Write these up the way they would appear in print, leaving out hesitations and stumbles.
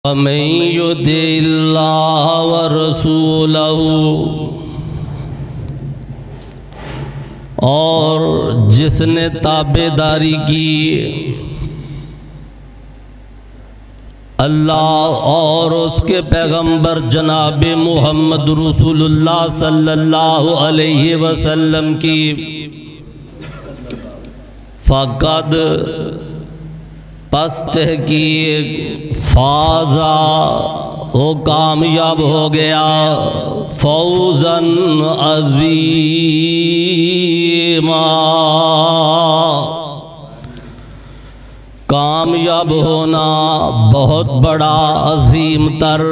وَمَن يُطِعِ اللَّهَ وَرَسُولَهُ، اور جس نے تابعداری کی اللہ اور اس کے پیغمبر جناب محمد رسول اللہ صلی اللہ علیہ وسلم کی، فقد پس تحقیق فازا وہ کامیاب ہو گیا فوزاً عظیما، کامیاب ہونا بہت بڑا عظیم تر۔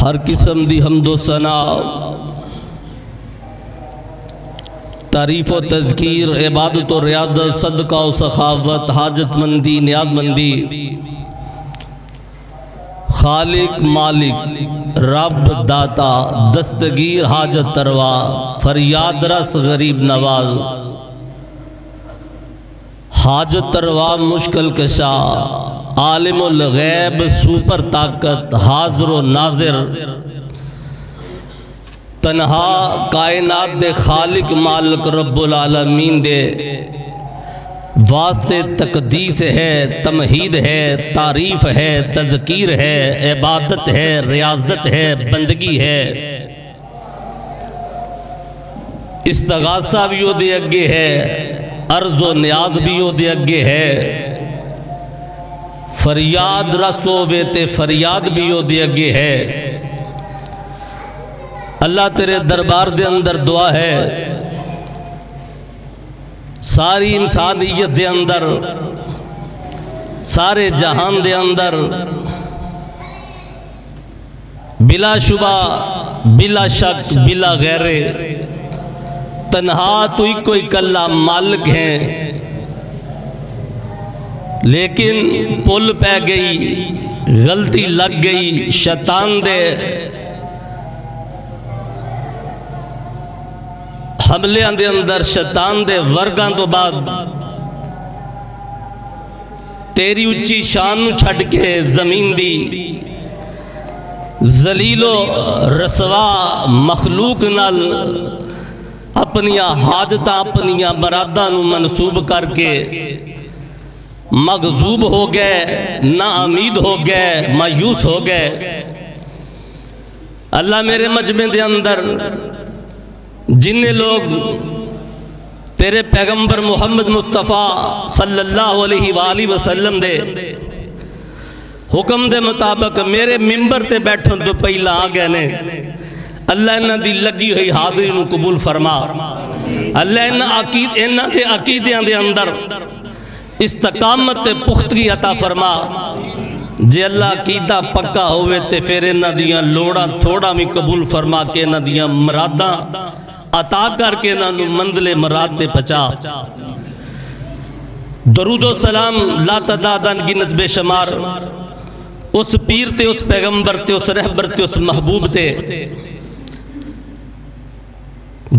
ہر قسم دی حمد و ثنا، تعریف و تذکیر، عبادت و ریاضت، صدقہ و سخاوت، حاجت مندی، نیاز مندی، خالق مالک رب داتا، دستگیر حاجت تروا، فریاد رس غریب نواز، حاجت تروا مشکل کشا، عالم الغیب سوپر طاقت، حاضر و ناظر، تنہا کائنات دے خالق مالک رب العالمین دے واسطے تقدیس ہے، تمہید ہے، تعریف ہے، تذکیر ہے، عبادت ہے، ریاضت ہے، بندگی ہے، استغاثہ بھی ہو دے اگے ہے، عرض و نیاز بھی ہو دے اگے ہے، فریاد رسو ویتے فریاد بھی ہو دے اگے ہے۔ اللہ تیرے دربار دے اندر دعا ہے، ساری انسانیت دے اندر، سارے جہان دے اندر، بلا شبہ بلا شک بلا غیرے، تنہا تو ہی کوئی کلا مالک ہیں، لیکن پل پہ گئی، غلطی لگ گئی، شیطان دے حملے دے اندر، شیطان دے ورگاں تو بعد تیری اچھی شان چھڑ کے زمین دی ذلیل و رسوا مخلوق نال اپنیاں حاجتاں اپنیاں مراداں نو منسوب کر کے مغضوب ہو گئے، نا امید ہو گئے، مایوس ہو گئے۔ اللہ میرے مجمع دے اندر جنہیں لوگ تیرے پیغمبر محمد مصطفیٰ صلی اللہ علیہ وآلہ وسلم دے حکم دے مطابق میرے ممبر تے بیٹھوں تو پہلا آگے نے، اللہ انہاں دی لگی ہوئی حاضرین قبول فرما، اللہ انہاں دے عقیدیاں دے اندر استقامت تے پختگی عطا فرما، جے اللہ عقیدہ پکا ہوئے تے پھر انہاں دیاں لوڑا تھوڑا بھی قبول فرما کے انہاں دیاں مراداں عطا کر کے انہاں نو منزل مراد تے پچا۔ درود و سلام لا تعداد گنت بے شمار اس پیر تے، اس پیغمبر تے، اس رہبر تے، اس محبوب تے،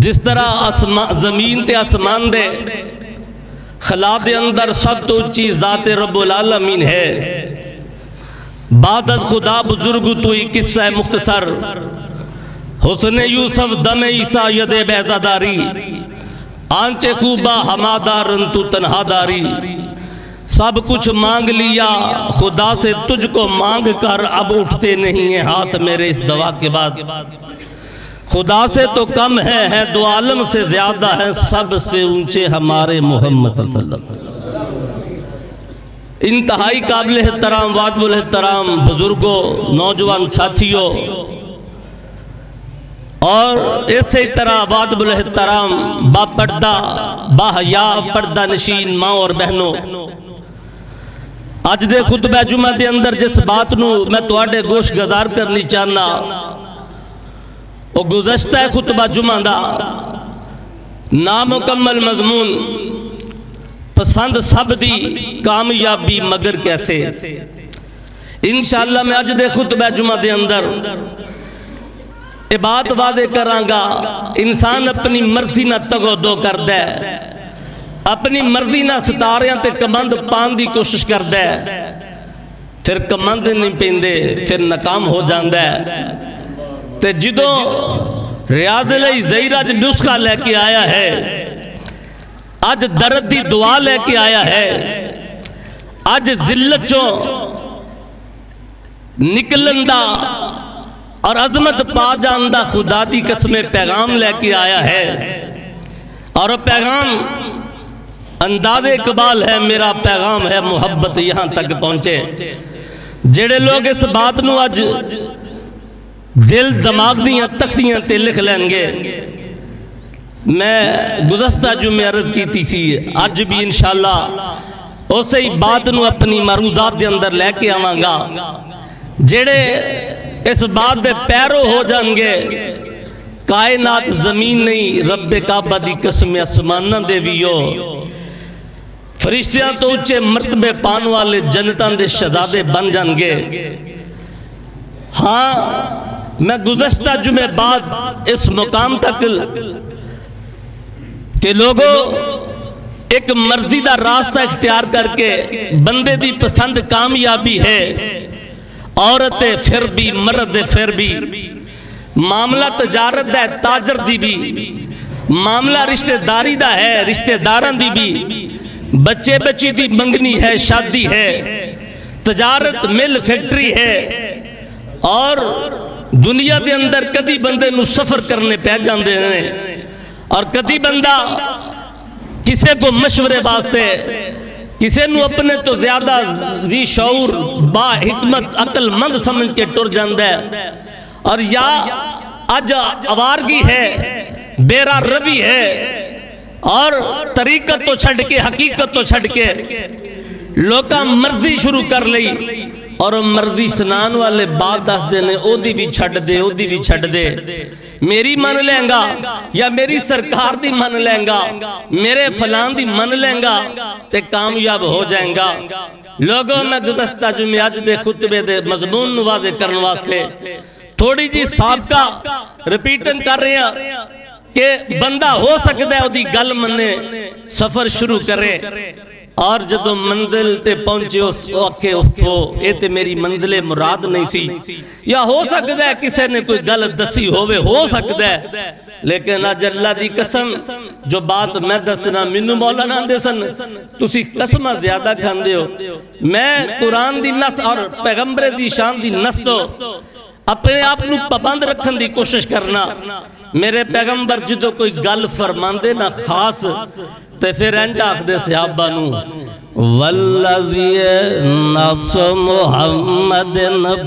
جس طرح زمین تے آسمان دے خلا دے اندر سب تو اچھی ذات رب العالمین ہے، بعد از خدا بزرگ تو ہی قصہ مختصر، حسن یوسف دم عیسیٰ ید بیزاداری، آنچے خوبہ ہمادارن تو تنہا داری، سب کچھ مانگ لیا خدا سے تجھ کو مانگ کر، اب اٹھتے نہیں ہیں ہاتھ میرے اس دعا کے بعد، خدا سے تو کم ہے دو عالم سے زیادہ ہے، سب سے اونچے ہمارے محمد صلی اللہ علیہ وسلم۔ انتہائی قابل احترام واجب الاحترام بزرگوں، نوجوان ساتھیوں، اور اسی طرح واجب الاحترام با پردہ با حیا پردہ نشین ماں اور بہنوں، آج دے خطبہ جمعہ دے اندر جس بات نو میں تواڈے گوش گزار کرنی چاہنا، وہ گزشتہ خطبہ جمعہ دا نامکمل مضمون، پسند سب دی کامیابی مگر کیسے۔ انشاءاللہ میں آج دے خطبہ جمعہ دے اندر یہ بات واضح کرانگا، انسان اپنی مرضی نہ تگو دو کر دے، اپنی مرضی نہ ستاریاں تے کمند پان دی کوشش کر دے، پھر کمند نہیں پیندے، پھر ناکام ہو جاندہ ہے۔ تے جدوں ریاض علیہ زہیرہ جو نسخہ لے کے آیا ہے، آج درد دی دعا لے کے آیا ہے، آج ذلت جو نکلندہ اور عظمت پا جاندہ خدا دی قسم پیغام لے کے آیا ہے، اور وہ پیغام انداز اقبال ہے، میرا پیغام ہے محبت یہاں تک پہنچے۔ جڑے لوگ اس بات نو آج دل دماغ دیاں تختیاں تے لکھ لیں گے، میں گزشتہ جمعہ عرض کی تھی، آج بھی انشاءاللہ اسے ہی بات نو اپنی معروضات دے اندر لے کے آوانگا۔ جڑے اس بات دے پیرو ہو جانگے، کائنات زمین نہیں، رب کعبہ دی قسم اسمانہ دے ویو، فرشتیاں تو اچھے مرتبے پان والے جنتان دے شہزادے بن جانگے۔ ہاں میں گزشتہ جمعہ بعد اس مقام تک کہ لوگوں ایک مرضی دا راستہ اختیار کر کے بندے دی پسند کامیابی ہے، عورت پھر بھی مرد پھر بھی، معاملہ تجارت ہے تاجر دی بھی، معاملہ رشتہ داری دا ہے رشتہ داران دی بھی، بچے بچی دی منگنی ہے شادی ہے، تجارت مل فیکٹری ہے، اور دنیا دے اندر کدی بندے نو سفر کرنے پہ جاندے ہیں، اور کدی بندہ کسے کو مشورے واسطے، کسے نو اپنے تو زیادہ ذی شعور با حکمت عقل مند سمجھ کے ٹر جاندے، اور یا آج آوارگی ہے، بیرا روی ہے، اور طریقت تو چھڑ کے حقیقت تو چھڑ کے لوکاں مرضی شروع کر لئی، اور مرضی سنان والے بات دس دینے، او دی بھی چھڑ دے، او دی بھی چھڑ دے، میری من لیں گا یا میری سرکار دی من لیں گا، میرے فلان دی من لیں گا تے کامیاب ہو جائیں گا۔ لوگوں میں گزشتہ جمعہ دے خطبے دے مضمون واضح کرنے واسطے تھوڑی جی سابقہ ریپیٹنگ کر رہے ہیں کہ بندہ ہو سکتا ہے دی گل منے سفر شروع کرے، اور جدو منزل تے پہنچے اس وقت افو اے تے میری منزل مراد نہیں سی، یا ہو سکتا ہے کسے نے کوئی گل دسی ہوئے، ہو سکتا ہے، لیکن آج اللہ دی قسم جو بات میں دسنا منو مولانا دے سن، تسی قسمہ زیادہ کھان دے ہو، میں قرآن دی نس اور پیغمبر دی شان دی نس تو اپنے آپ نو پابند رکھن دی کوشش کرنا۔ میرے پیغمبر جدو کوئی گل فرماندے نہ خاص تے پھر انڈا آخ دے صحابہ نو، والذی نفس محمد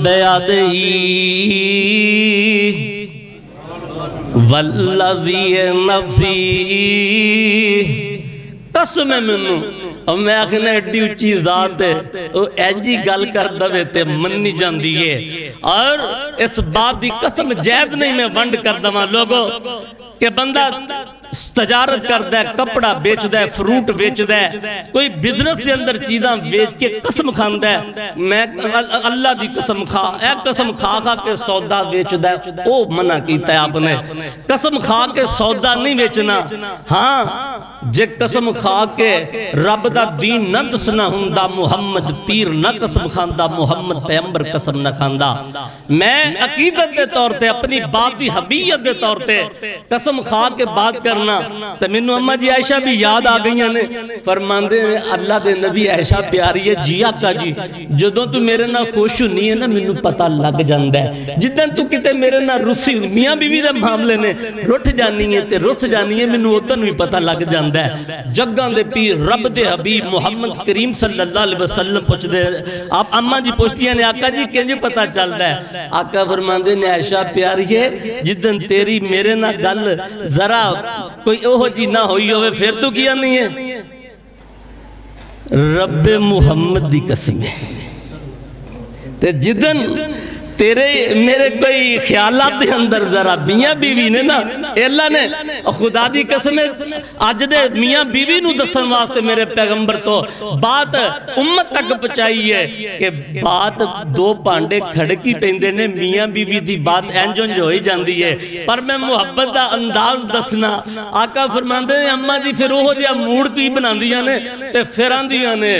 بیادئی، والذی نفسی، قسم منو، اور میں آخنا ایڈی اچھی ذات ہے، وہ اینجی گل کر دوے تے مننی جان دیئے، اور اس بات دی قسم جید نہیں میں ونڈ کر دوا لوگوں کہ بندہ تجارت کر دے، کپڑا بیچ دے، فروٹ بیچ دے، کوئی بزنس کے اندر چیزاں بیچ کے قسم کھان دے، میں اللہ دی قسم کھا، اے قسم کھا کھا کے سودا بیچ دے، او منع کیتا ہے آپ نے، قسم کھا کے سودا نہیں بیچنا، ہاں جے قسم کھا کے رب دا دین نہ دسنا ہندہ، محمد پیر نہ قسم کھاندہ، محمد پیغمبر قسم نہ کھاندہ، میں عقیدت دے طور تے اپنی بات دی حبیت دے طور تے قسم کھا کے بات کرنا، تو منو اممہ جی عائشہ بھی یاد آگئیاں نے، فرماندے اللہ دے نبی عائشہ پیاری ہے، جی آقا جی جدوں تو میرے نہ خوشو نہیں ہے نا منو پتہ لگ جاندہ ہے، جدن تو کتے میرے نہ رسی میاں بیوی دے معاملے نے رٹھ جانی ہے تے رس جانی ہے، منو اتن بھی پتہ لگ جاندہ ہے، جگاں دے پیر رب دے حبیب محمد کریم صلی اللہ علیہ وسلم پوچھ دے، آپ اممہ جی پوچھتی ہیں آقا جی کینجے پتہ چلتا ہے، آقا فرماندے نے عائشہ پیاری ہے، جدن تیری میرے نہ گل ذرا کوئی اوہ جی نہ ہوئی ہوئے پھر تو کیا نہیں ہے، رب محمد دی قسم ہے، تے جدن تیرے میرے کوئی خیالات دے اندر ذرا میاں بیوی نے نا اللہ نے خدا دی قسم آج دے میاں بیوی نو دسن واسطے میرے پیغمبر تو بات امت تک پہنچائی ہے کہ بات دو پانڈے کھڑکی پیندے نے میاں بیوی دی بات انجن جو ہی جاندی ہے پر میں محبت دا انداز دسنا آقا فرماندے نے اماں دی پھر وہ جا موڑ کی بنا دیا نے تے پھران دیا نے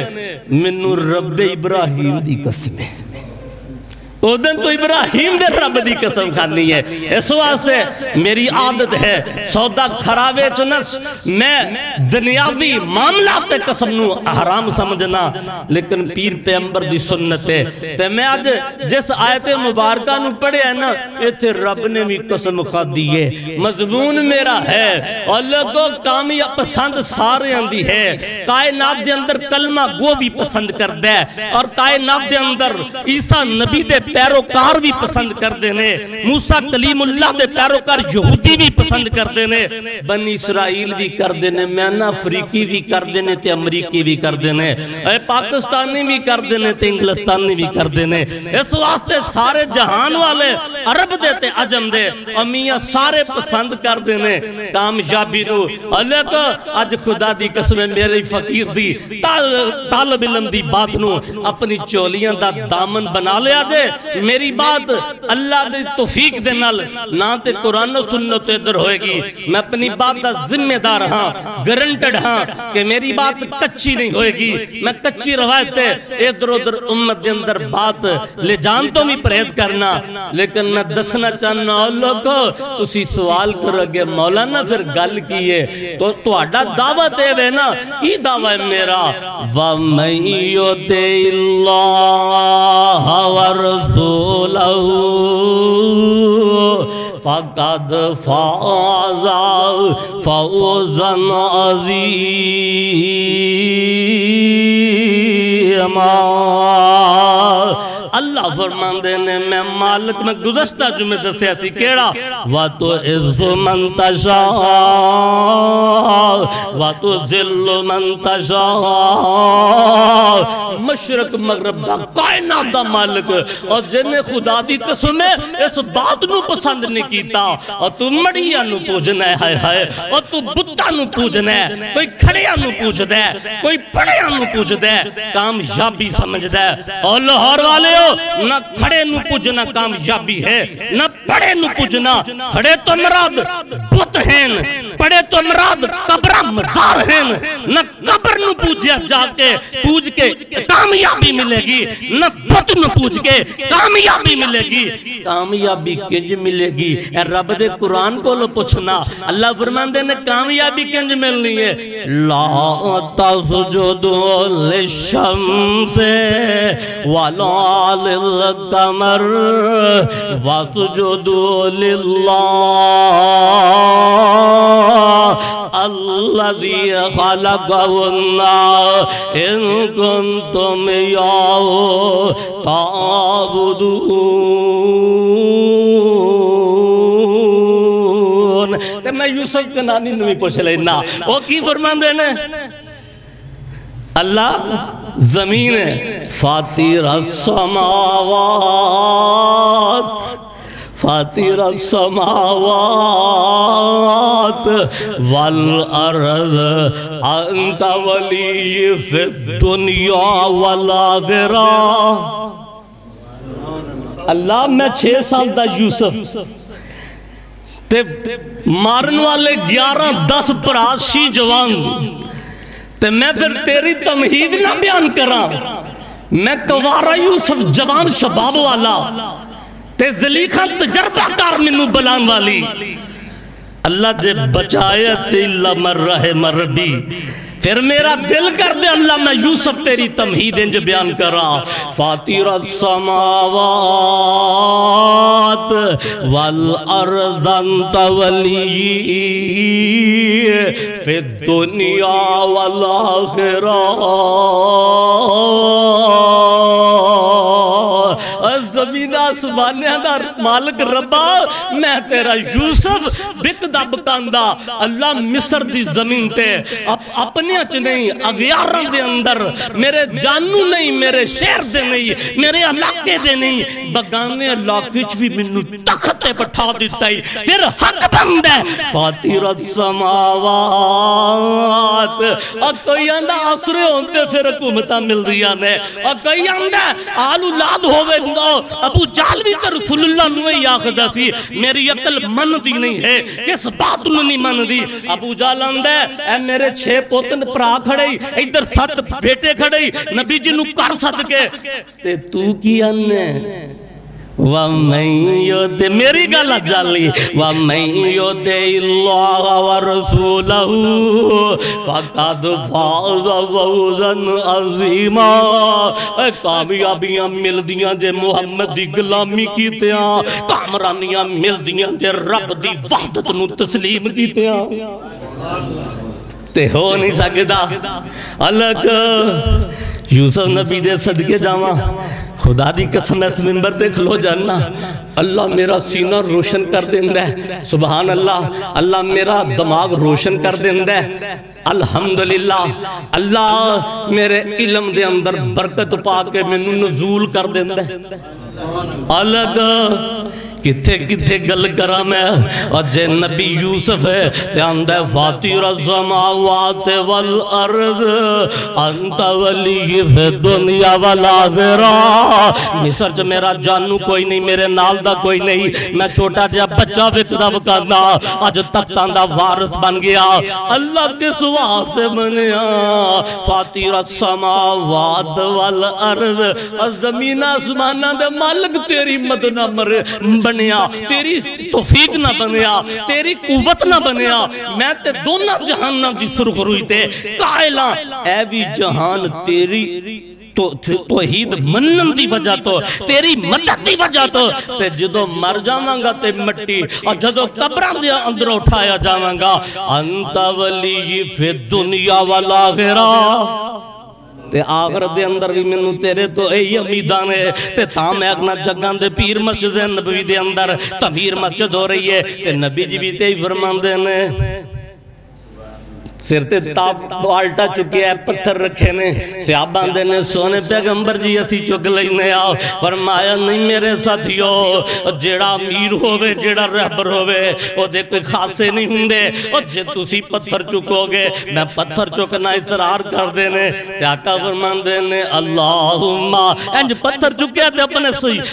منو رب ابراہیم دی قسم ہے او دن تو ابراہیم دے رب دی قسم کھانی ہے اس واسطے میری عادت ہے سودا کھراوے چنس میں دنیاوی معاملات قسم نو حرام سمجھنا لیکن پیر پیغمبر دی سنت ہے تے میں آج جس آیت مبارکہ نو پڑھے ہیں نا ایتھے رب نے بھی قسم کھا دی ہے مضمون میرا ہے اور لوگوں کامیاب پسند سارے اندی ہے کائنات دے اندر کلمہ گو بھی پسند کر دے اور کائنات دے اندر عیسیٰ نبی دے پیروکار بھی پسند کر دینے موسیٰ کلیم اللہ دے پیروکار یہودی بھی پسند کر دینے بنی اسرائیل بھی کر دینے میانا افریقی بھی کر دینے تے امریکی بھی کر دینے پاکستانی بھی کر دینے تے انگلستانی بھی کر دینے اس واسطے سارے جہان والے عرب دے تے عجم دے امیہ سارے پسند کر دینے کامیابی نو اللہ کو آج خدا دی قسم میرے فقیر دی طالب علم دی بات نو اپنی چولیاں دا دامن بنا لے آجے میری بات اللہ دے توفیق دے نال نہ تے قرآن و سنت ادھر ہوئے گی میں اپنی بات دا ذمہ دار ہاں گرنٹڈ ہاں کہ میری بات کچی نہیں ہوئے گی میں کچی روایت ہے ادھر ادھر امت دے اندر بات لے جان تو بھی پرہیز کرنا لیکن میں دسنا چاہنا اللہ کو اسی سوال کرو گے مولانا پھر گل کیے تو اڈا دعوت ہے وے نا کی دعوت ہے میرا وَمَن يُطِعِ اللَّهَ وَرَسُولَهُ فَقَدْ فَازَ فَوْزًا عَظِيمًا اللہ فرماندے نے میں مالک میں گزشتہ جمعہ دسیا تھی کیڑا وَتُعِزُّ مَن تَشَاءُ وَتُذِلُّ مَن تَشَاءُ مشرق مغرب دا کائنات دا مالک اور جنہیں خدا دی قسم ہے اس بات نو پسند نہیں کیتا اور تو مڑیا نو پوجنا ہے ہائے اور تو بتا نو پوجنا ہے کوئی کھڑیا نو پوج دے کوئی پڑیا نو پوج دے کامیابی سمجھ دے اور لاہور والے ہو نہ کھڑے نو پوجنا کامیابی ہے نہ پڑے نو پوجنا کھڑے تو مراد بت ہیں پڑے تو مراد قبرہ مزار ہیں نہ قبر نو پوجیا جا کے پوج کے کامیابی ملے گی نہ بت نو پوج کے کامیابی ملے گی کامیابی کنج ملے گی اے رب دے قرآن کو لو پوچھنا اللہ فرماندے نے کامیابی کنج ملنی ہے لا تسجدوا للشمس ولا للقمر واسجدوا للہ الذي خلقهن إن كنتم إياه تعبدون تے میں یوسف کنانی نوی پوچھ لینا وہ کی فرمان دینے اللہ زمین فاتر السماوات فاتر السماوات والارض انت ولی فی الدنیا والآخرہ اللہ میں 6 سال دا یوسف تے مارن والے 11-10 پراشی جوان تے میں پھر تیری تمہید نہ بیان کرا میں کوارا یوسف جوان شباب والا تے زلیخہ تجربہ کار منو بلان والی اللہ جے بچایت اللہ مر رہے مربی پھر میرا دل کر دے اللہ میں یوسف تیری تمہید انج بیان کرا فاتر السماوات والارض انت ولی فی الدنیا والآخرہ زمینہ آسمانیاں دا مالک ربا میں تیرا یوسف بکدا بکاندا اللہ مصر دی زمین تے اپنے اچ نہیں اغیاران دے اندر میرے جانو نہیں میرے شہر دے نہیں میرے علاقے دے نہیں بگانے علاقے چ بھی منو تختے بٹھا دیتا ہی پھر حق بند ہے فاتر السماوات اور کوئی اندہ آسرے ہوندے پھر حکومتہ مل دیا نے اور کوئی اندہ آل اولاد ہوئے ابو جال بھی تو رسول اللہ نوے یاخدہ سی میری عقل من دی نہیں ہے کس بات انہوں نہیں من دی ابو جال اندہ اے میرے 6 پوتن پرا کھڑے ادھر 7 بیٹے کھڑے نبی جنو کر صدقے تے تو کی اننے وَمَن يُطِعِ میری گالہ جالی وَمَن يُطِعِ اللَّهَ وَرَسُولَهُ فَقَدْ فَازَ فَوْزًا عَظِيمًا کامیابیاں مل دیاں جے محمد دی غلامی کیتے ہیں کامرانیاں مل دیاں جے رب دی وحدت نو تسلیم کیتے ہیں تے ہو نہیں سکتا الگ یوسف نبی دے صدقے جاواں خدا دی قسم اس منبر دے کھلو جاننا اللہ میرا سینہ روشن کر دیندہ ہے سبحان اللہ اللہ میرا دماغ روشن کر دیندہ ہے الحمدللہ اللہ میرے علم دے اندر برکت پا کے میں نزول کر دیندہ ہے الگ کتھے کتھے گل کرا میں اور جے نبی یوسف ہے تے اندہ فاتر السماوات والارض انت ولی فی دنیا والآخرہ مصر جو میرا جانو کوئی نہیں میرے نال دا کوئی نہیں میں چھوٹا جا بچہ وکدہ وکانا آج تک تاندہ وارث بن گیا اللہ کے سوا سے بنیا فاتر السماوات والارض زمین آسمانہ دے مالک تیری مدنہ مرے بنیا تیری توفیق نہ بنیا تیری قوت نہ بنیا میں تے دونہ جہانہ دی سرخ روئی تے قائلہ اے بھی جہان تیری توحید منن دی وجہ تو تیری مدد دی وجہ تو تے جدو مر جاواں گا تے مٹی اور جدو قبران دے اندر اٹھایا جاواں گا انت ولی فی دنیا والآخرہ تے آخر دے اندر بھی منو تیرے تو اے امیدان ہے تے تام اگنا جگان دے پیر مسجد نبوی دے اندر تعمیر مسجد ہو رہی ہے تے نبی جی بھی تے ہی فرمان دینے سرتے تاپ آلٹا چکے ہیں پتھر رکھے نے صحابان دینے سونے پیغمبر جی اسی چک لینے آؤ فرمایا نہیں میرے ساتھیو جیڑا امیر ہوئے جیڑا رہبر ہوئے وہ دے کوئی خاصے نہیں ہوندے اور جے تُسی پتھر چکو گے میں پتھر چکنا اصرار کر دینے تے آقا فرمان دینے اللہم انج پتھر چکے تھے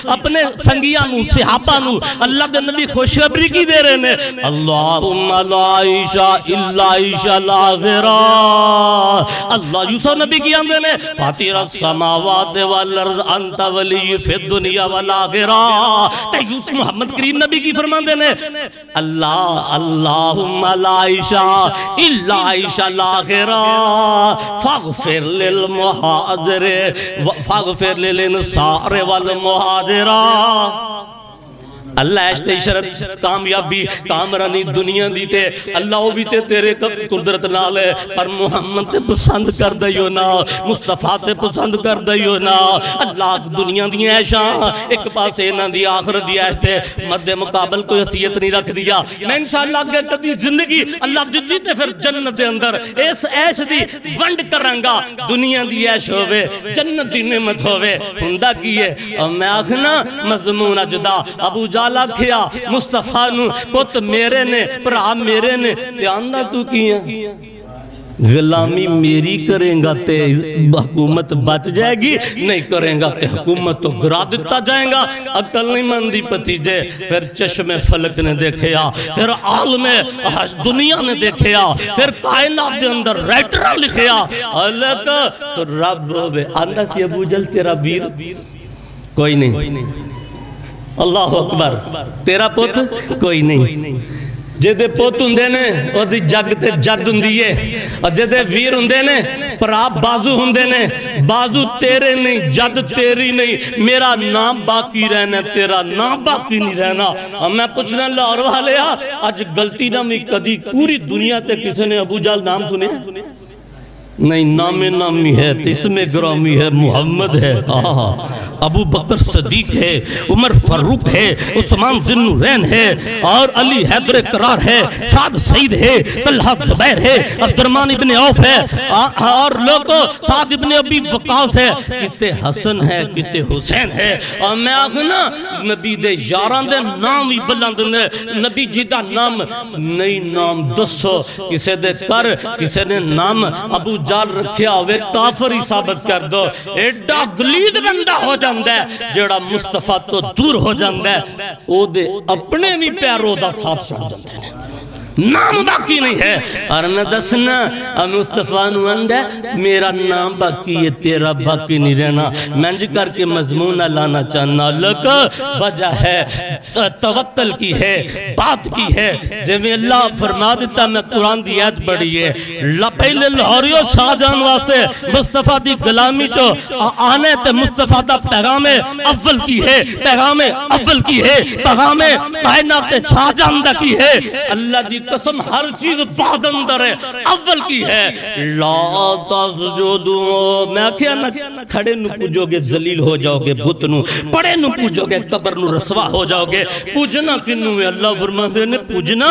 اپنے سنگیانو صحابانو اللہ دے نبی خوشخبری کی دے رہے نے اللہم لا عیشہ الا عیشہ الآخرہ اللہ یوسف نبی کی آندے نے فاتر السماوات والارض انت ولی فی الدنیا والآخرہ تے یوسف محمد کریم نبی کی فرمان دینے اللہم لا عیشہ الا عیشہ الآخرہ فاغفر للمہاجر فاغفر للانصار والمہاجرہ اللہ ایشتے شرط کامیابی کامرانی دنیا دیتے اللہ وہ بھی تیرے قدرت نال ہے پر محمد تے پسند کر دیو نا مصطفیٰ تے پسند کر دیو نا اللہ دنیا دی ایشاں ایک پاس اینا دی آخر دی ایشتے مد مقابل کوئی حسیت نہیں رکھ دیا میں انشاءاللہ اگر تدی زندگی اللہ دیتے پھر جنت دے اندر اس ایش دی ونڈ کرنگا دنیا دی ایش ہوئے جنت دی نعمت ہوئے ہندہ کیے اور میں آخنا مضمون اجدہ ابو جا کھیا مصطفیٰ نو پت میرے نے پرا میرے نے تے آندہ تو کیا غلامی میری کریں گا تے حکومت بچ جائے گی نہیں کریں گا تے حکومت تو گرا دیتا جائیں گا عقل نہیں مندی پتیجے پھر چشم فلک نے دیکھیا پھر عالم دنیا نے دیکھیا پھر کائنات دے اندر رائٹرہ لکھیا الگ رب آندہ سی ابو جل تیرا ویر کوئی نہیں اللہ اکبر تیرا پوت کوئی نہیں جے دے پوت ہندے نے وہ دی جگ تے جد ہندیے اور جے دے ویر ہندے نے پراب بازو ہندے نے بازو تیرے نہیں جد تیری نہیں میرا نام باقی رہنا تیرا نام باقی نہیں رہنا اور میں پوچھنا لاہور والے آج گلتی نہ میں کدی پوری دنیا تے کسی نے ابو جال نام سنے نہیں نام نامی ہے اس میں گرامی ہے محمد ہے ابو بکر صدیق ہے، عمر فاروق ہے، عثمان ذی النورین ہے، اور علی حیدر کرار ہے، سعد سعید ہے، طلحہ زبیر ہے، عبد الرحمن ابن عوف ہے، اور لوگوں سعد ابن ابی وقاص ہے، کتے حسن ہے، کتے حسین ہے۔ اور میں آخنا نبی دے یاران دے نام ہی بلند نے، نبی جی دا نام نئی نام دسو، کسے دے کر کسے نے نام ابو جال رکھیا ہوئے کافر ہی ثابت کر دو، ایڈا گلید بندہ ہو جاندہ ہے جیڑا مصطفیٰ تو دور ہو جاندہ ہے، او دے اپنے نہیں پیارو دا ساتھ چڑھ جاندہ ہے، نام باقی نہیں ہے۔ اور میں دسنا مصطفیٰ نواندہ میرا نام باقی ہے، تیرا باقی نہیں رہنا۔ منج کر کے مضمون لانا چاہنا لکا وجہ ہے توکل کی ہے، بات کی ہے، جب اللہ فرما دیتا میں قرآن دی آیت بڑھی ہے، پہلے لاہوریو شاہ جان واسے مصطفیٰ دی غلامی چو آنے تے مصطفیٰ دا پیغام اول کی ہے، پیغام اول کی ہے، پیغام کائنات چھا جاندہ کی ہے، اللہ دی قسم ہر چیز بعد اندر ہے، اول کی ہے۔ لا تسجدو، میں کیا نہ کھڑے نو پوجو گے ذلیل ہو جاؤ گے، بت نو پڑے نو پوجو گے قبر نو رسوا ہو جاؤ گے، پوجنا کنو ہے، اللہ فرماتے ہیں پوجنا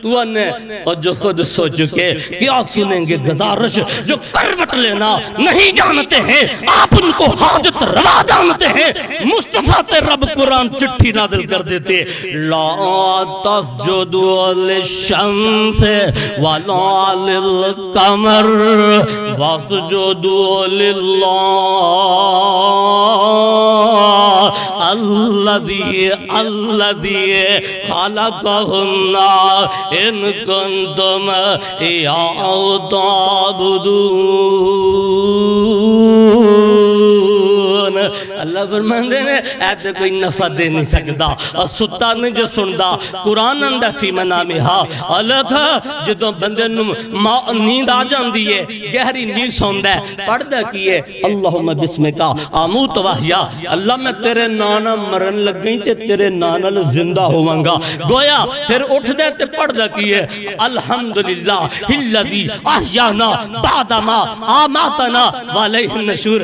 تو انے، اور جو خود سوچ کے کیا سنیں گے گزارش، جو کروٹ لینا نہیں جانتے ہیں آپ ان کو حاجت روا جانتے ہیں، مصطفیٰ تے رب قرآن چٹھی نازل کر دیتے، لا تسجدو للشمس ولا للقمر واسجدوا للہ الذی خلقہن ان کنتم ایاہ تعبدون۔ اللہ فرماندے نے ایتے کوئی نفع دے نہیں سکتا، اور ستا نہیں جو سندہ قرآن اندہ فی منامہا، اللہ تھا جدوں بندے نیند آ جاندی ہے، گہری نیند سوندہ ہے، پڑھ دے کیے اللہم بسمکا آموت وحیا، اللہ میں تیرے نانا مرن لگ گئی تے تیرے نانا زندہ ہوانگا، گویا پھر اٹھ دے تے پڑھ دے کیے الحمدللہ الذی احیانا بعدما آماتنا والیہ النشور،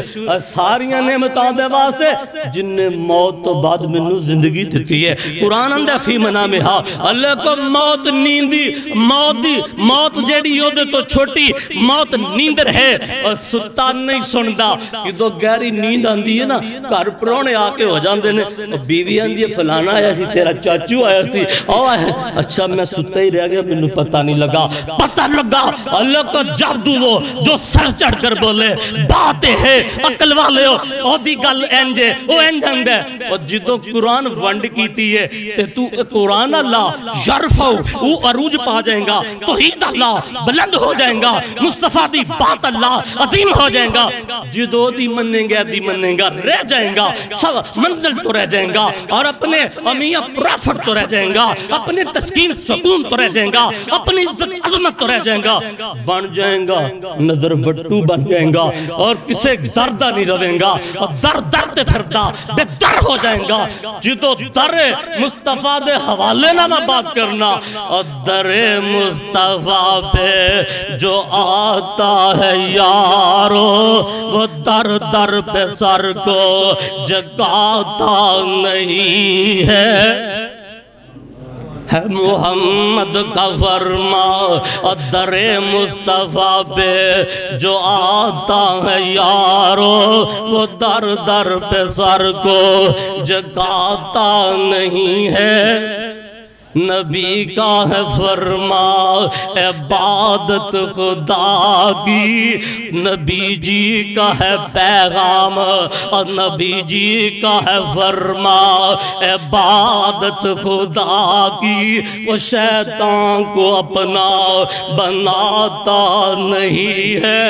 ساریاں نعمتاں دے واسطے جن نے موت تو بعد میں نو زندگی دیتی ہے، قرآن اندہ فی منامہا، اللہ کو موت نیندی، موت جیڑی ہو دے تو چھوٹی موت نیندر ہے، اور ستا نہیں سندہ، کہ دو گہری نیند آندی ہے نا، کار پرونے آکے ہو جاندے نے، بیوی آندی ہے فلانا آیا سی، تیرا چاچو آیا سی، اچھا میں ستا ہی رہ گیا، میں نے پتہ نہیں لگا، پتہ لگا، اللہ کا جادو وہ جو سر چڑھ کر بولے باتیں ہیں عقل والے ہو، اور دی گل انجے او انجھند ہے، اور جدو قرآن ونڈ کیتی ہے تے تو قرآن اللہ یرفعو او عروج پا جائیں گا، توحید اللہ بلند ہو جائیں گا، مصطفیٰ دی بات اللہ عظیم ہو جائیں گا، جدو دی منیں گا رہ جائیں گا، سب منزل تو رہ جائیں گا، اور اپنے امیہ پرافٹ تو رہ جائیں گا، اپنے تسکین سکون تو رہ جائیں گا، اپنی عزت عظمت تو رہ جائیں گا، بن جائیں گا نظر بٹو بن جائیں گا، اور کسے دردہ نہیں رویں گا، اور درد پھردا بے در ہو جائیں گا، جدو در مصطفیٰ دے حوالے نہ میں بات کرنا، اور در مصطفیٰ پہ جو آتا ہے یارو وہ در پہ سر کو جگاتا نہیں ہے، محمد کا فرما، اور در مصطفیٰ پہ جو آتا ہے یارو وہ در پہ سر کو جگاتا نہیں ہے، نبی کا ہے فرما عبادت خدا کی، نبی جی کا ہے پیغام، اور نبی جی کا ہے فرما عبادت خدا کی، وہ شیطان کو اپنا بناتا نہیں ہے،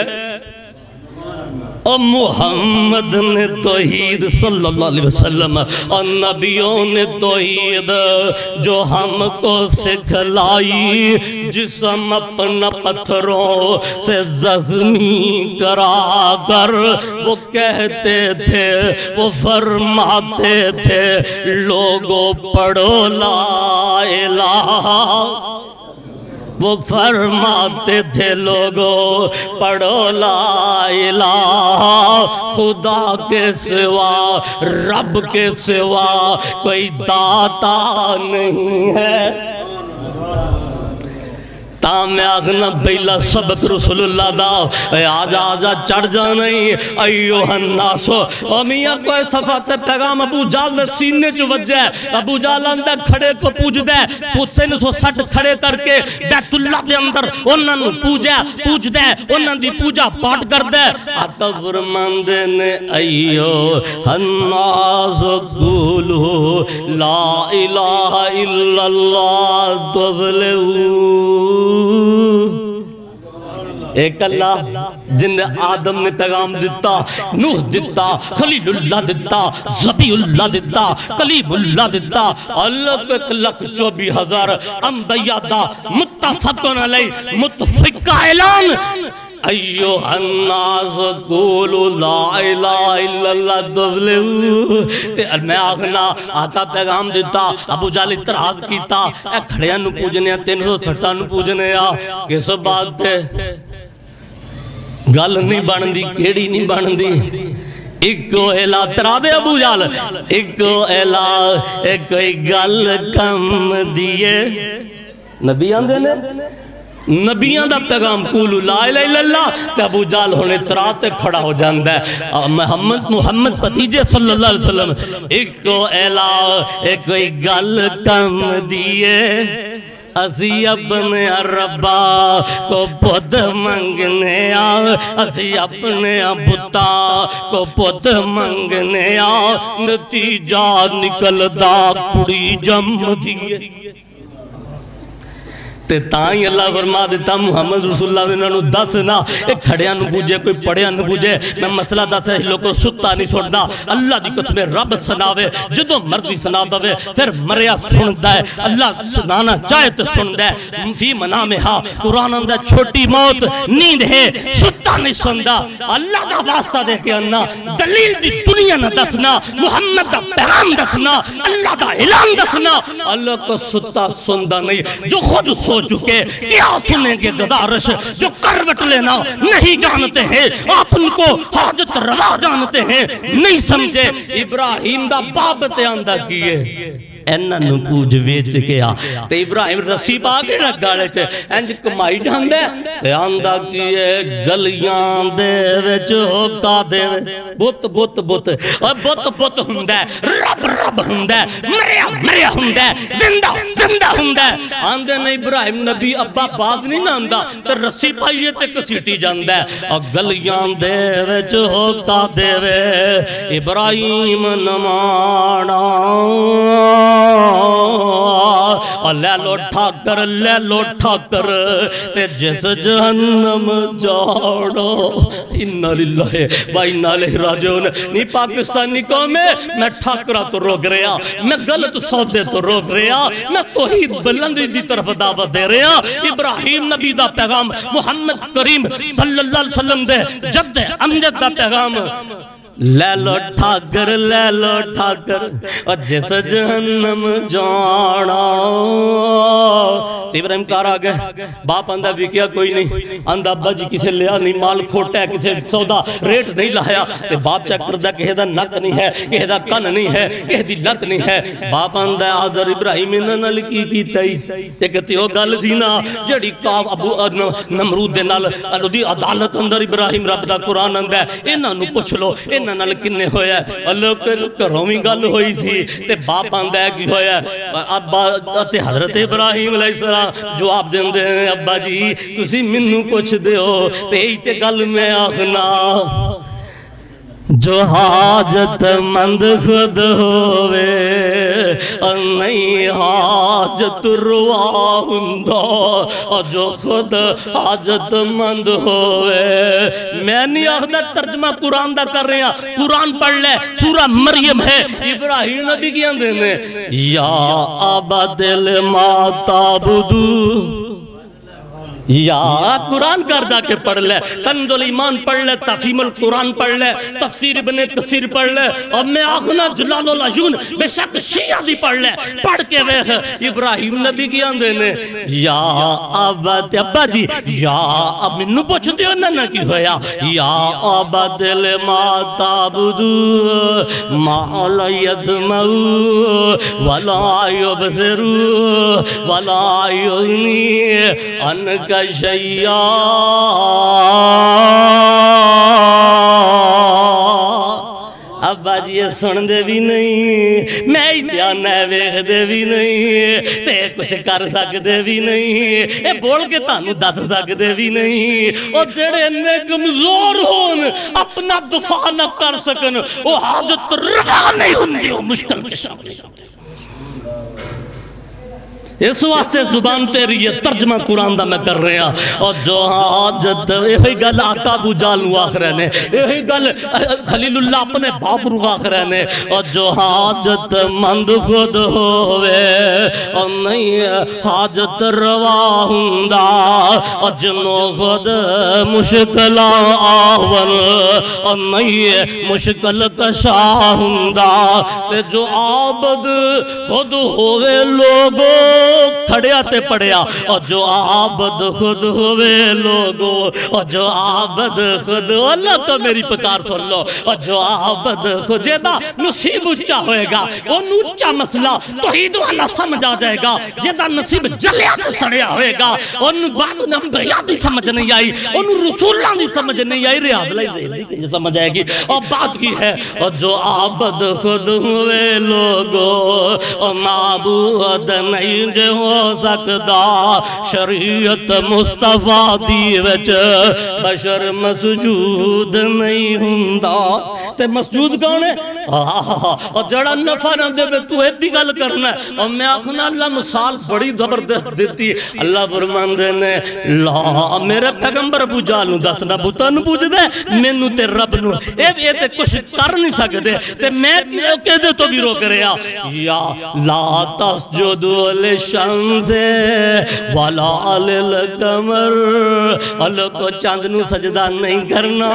اور محمد نے توحید صلی اللہ علیہ وسلم اور نبیوں نے توحید جو ہم کو سکھلائی، جسم اپنا پتھروں سے زخمی کرا کر وہ کہتے تھے، وہ فرماتے تھے، لوگوں پڑھو لا الہ وہ فرماتے تھے لوگوں پڑھو لا الہ خدا کے سوا رب کے سوا کوئی داتا نہیں ہے تام آگنا بیلا سبق رسول اللہ دا آجا آجا چڑھ جا نہیں ایوہ الناسو اور میاں کوئی صفحات پیغام ابو جال دے سینے جو وجہ ہے ابو جال اندر کھڑے کو پوچھ دے 360 کھڑے کر کے بیت اللہ دے اندر انہاں نو پوچھ دے انہاں دی پوجا پاٹ کر دے آتا فرماند نے ایوہ الناس قولو لا الہ الا اللہ تفلحون ایک اللہ جن نے آدم نے پیغام دیتا نوح دیتا خلیل اللہ دیتا زبی اللہ دیتا کلیم اللہ دیتا اللہ کو 1,24,000 انبیاء دا متفقن علیہ متفقہ اعلان ایوہ الناس قولوا لا الہ الا اللہ تفلحون تے میں آخنا آتا پیغام دیتا ابو جال اتراز کیتا اے کھڑیاں نو پوجنے 360 نو پوجنے کس بات تے گل نہیں بندی کیڑی نہیں بندی ایکو الہ ترا دے ابو جال ایکو الہ ایک گل کم دیئے نبی آندے نے نبیان دا پیغام قولوا لا الہ الا اللہ تے ابو جال ہونے تراتے کھڑا ہو جاندہ ہے محمد پتیجے صلی اللہ علیہ وسلم ایکو الہ ایک گل کم دیئے اسی اپنے ربا کو پود منگنے اسی اپنے بتا کو پود منگنے نتیجہ نکل دا کڑی جم دیئے تے تائیں اللہ فرما دیتا محمد رسول اللہ نے انہوں دس نا ایک کھڑیاں نو پوجے کوئی پڑھیاں نو پوجے میں مسئلہ دس ہے لوگوں ستا نہیں سوڑنا اللہ دی قسم رب سناوے جدو مرضی سنا دوے پھر مریا سندا ہے اللہ سنانا چاہے تو سندا ہے فی منام ہاں قرآن اندر چھوٹی موت نیند ہے ستا نہیں سندا اللہ دا واسطہ دے کے انہا دلیل دی دنیا نہ دسنا محمد دا پیغام دسنا اللہ دا اعلان دسنا اللہ کو ستا سندا نہیں جو خود سو چکے کیا سنیں گے گزارش جو کروٹ لینا نہیں جانتے ہیں آپ ان کو حاجت روا جانتے ہیں نہیں سمجھے ابراہیم دا باپ تے آندہ کیے اینا نو پوج ویچ گیا تے ابراہیم رسی باگے نہ گاڑے چھے انج کمائی جان دے تے آندہ کیے گلیاں دے ویچ ہوکا دے بوت بوت بوت اور بوت بوت ہندے رب رب ہندے مریا ہندے زندہ زندہ ہندے آندے نے ابراہیم نبی ابا باز نہیں ناندہ تے رسی پائیے تے کسیٹی جان دے اور گلیاں دے ویچ ہوکا دے ابراہیم نمانا لے لو ٹھاکر تے جس جہنم جاڑو انہا للہ و انہا لہ راجعون نہیں پاکستانی قوم میں ٹھاکرہ تو روک رہا میں غلط سودے تو روک رہا میں توحید بلندی دی طرف دعوت دے رہا ابراہیم نبی دا پیغام محمد کریم صلی اللہ علیہ وسلم دے جد امجد دا پیغام لے لو ٹھاکر اور جس جہنم جانا ابراہیم کار آگئے باپ اندہ بھی کیا کوئی نہیں اندہ ابا جی کسے لیا نہیں مال کھوٹا ہے کسے سودا ریٹ نہیں لایا تے باپ چیک کردہ کہ ایدہ نک نہیں ہے کہ ایدہ کن نہیں ہے کہ ایدی لت نہیں ہے باپ اندہ آزر ابراہیم انہاں لکی کی تائی تے کہتی ہو گل زینا جڑی کاف ابو نمرود دے نال دی عدالت اندر ابراہیم رب دا قرآن اندہ انہاں نو پوچھ لو انہاں نال کنے ہویا اللہ کے رومی گل ہوئی تھی تے باپ آندہ ہے کی ہویا ابا تے حضرت ابراہیم علیہ السلام جواب دیں دے ابا جی تسی منو کچھ دے ہو تے ایتے گل میں آخنا جو حاجت مند خود ہوئے نہیں حاجت روا ہندہ اور جو خود حاجت مند ہوئے میں نہیں آخدہ ترجمہ قرآن دا کر رہے ہیں قرآن پڑھ لے سورہ مریم ہے ابراہیم نبی کی اندھے میں یا عبد لما تعبدو یا قرآن کر جا کے پڑھ لے، کنز الایمان پڑھ لے، تفہیم القرآن پڑھ لے، تفسیر ابن کثیر پڑھ لے، اور میں آخنا جلال العیون بے شک شیعہ دی پڑھ لے، پڑھ کے ویخ ابراہیم نبی کی آندے نے یا عبد ابا جی یا اب منو پوچھ دیو نا کی ہویا یا عبد لما تعبدو ما لا یسمعو ولا یبصرو ولا یغنی عنک شیعہ ابا جی یہ سن دے بھی نہیں، میں ہی دھیان ہے ویخ دے بھی نہیں، تے کچھ کر سک دے بھی نہیں، اے بول کے تانو دس سک دے بھی نہیں، اور جڑے نے کمزور ہون اپنا دفاع نہ کر سکن وہ حاجت رہا نہیں ہوندی وہ مشکل کے سامنے۔ اس واسطے زبان تیری یہ ترجمہ قرآن دا میں کر رہے ہیں، اور جو حاجت یہی گل آقا ابو جال نو آخ رہے ہیں، یہی گل خلیل اللہ اپنے باپ رو آخ رہے ہیں، اور جو حاجت مند خود ہوئے اور نہیں حاجت روا ہوندا، اور جنو خود مشکل آون اور نہیں مشکل کشا ہوندا، جو عابد خود ہوئے لوگوں کھڑیا تے پڑیا، اور جو عابد خود ہوئے لوگوں، اور جو عابد خود اللہ تو میری پکار سن لو، اور جو عابد خود جیدہ نصیب اچھا ہوئے گا ان اچھا مسئلہ توحید والا سمجھ آ جائے گا، جیدہ نصیب جلیا تو سڑیا ہوئے گا، ان بات نمبریہ دی سمجھ نہیں آئی، ان رسولہ دی سمجھ نہیں آئی، ریاض لائی سمجھ آئے گی، اور بات کی ہے اور جو عابد خود ہوئے لوگوں اور معبود نہیں ہو سکتا، شریعت مصطفیٰ دی وچ بشر مسجود نہیں ہوندا، تے مسجود کون ہے؟ اور جڑا نفع نہ دے بے تو ایدی گل کرنا ہے، اور میں آخنا اللہ مثال بڑی زبردست دیتی، اللہ فرمان دینے لا میرے پیغمبر ابو جال نو دسنا بتان پوچھ دے مینو تے رب نو اے تے کچھ کر نہیں سکتے، تے میں کہہ دے تو بھی رو کرے یا لا تسجدوا للشمس ولا للقمر، اللہ کو چاند نو سجدہ نہیں کرنا،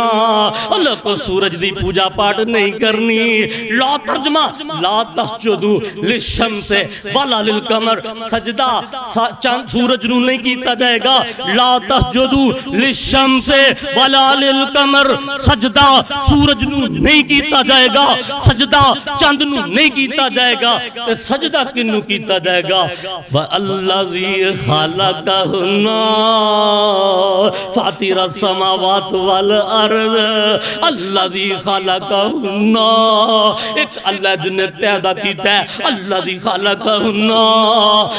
اللہ کو سورج دی پوجا پاٹ نہیں کرنی، لا ترجمہ لا تسجدوا للشمس ولا للقمر، سجدہ چاند سورج نو نہیں کیتا جائے گا، لا تسجدوا للشمس ولا للقمر، سجدہ سورج نو نہیں کیتا جائے گا، سجدہ چاند نو نہیں کیتا جائے گا، سجدہ کنو کیتا جائے گا وَالَّذِي خَلَقَهُنَّ فَاطِرَ السَّمَاوَاتِ وَالْأَرْضِ الَّذِي خَلَقَهُنَّ، ایک اللہ جن نے پیدا کیتا ہے، الَّذِي خَلَقَهُنَّ،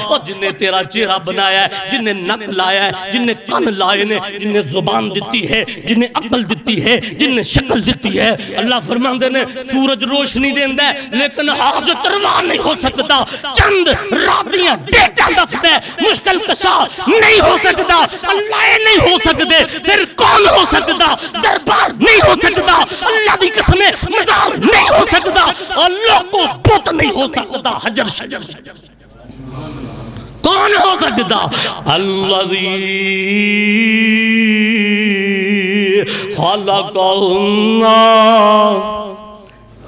اور جن نے تیرا چہرہ بنایا ہے، جن نے نک لایا ہے، جن نے کان لائے نے، جن نے زبان دیتی ہے، جن نے عقل دیتی ہے، جن نے شکل دیتی ہے، اللہ فرمان دینے سورج روشنی دیندہ ہے لیکن حاجت روا نہیں ہو سکتا، چند راتیاں دیتا دفت ہے، مشکل کشا نہیں ہو سکتا، اللہ نہیں ہو سکتے، پھر کون ہو سکتا، دربار نہیں ہو سکتا، اللہ دی قسمیں مزار نہیں ہو سکتا، اللہ کو بوت نہیں ہو سکتا، حجر شجر کون ہو سکتا؟ الذی خلقہن،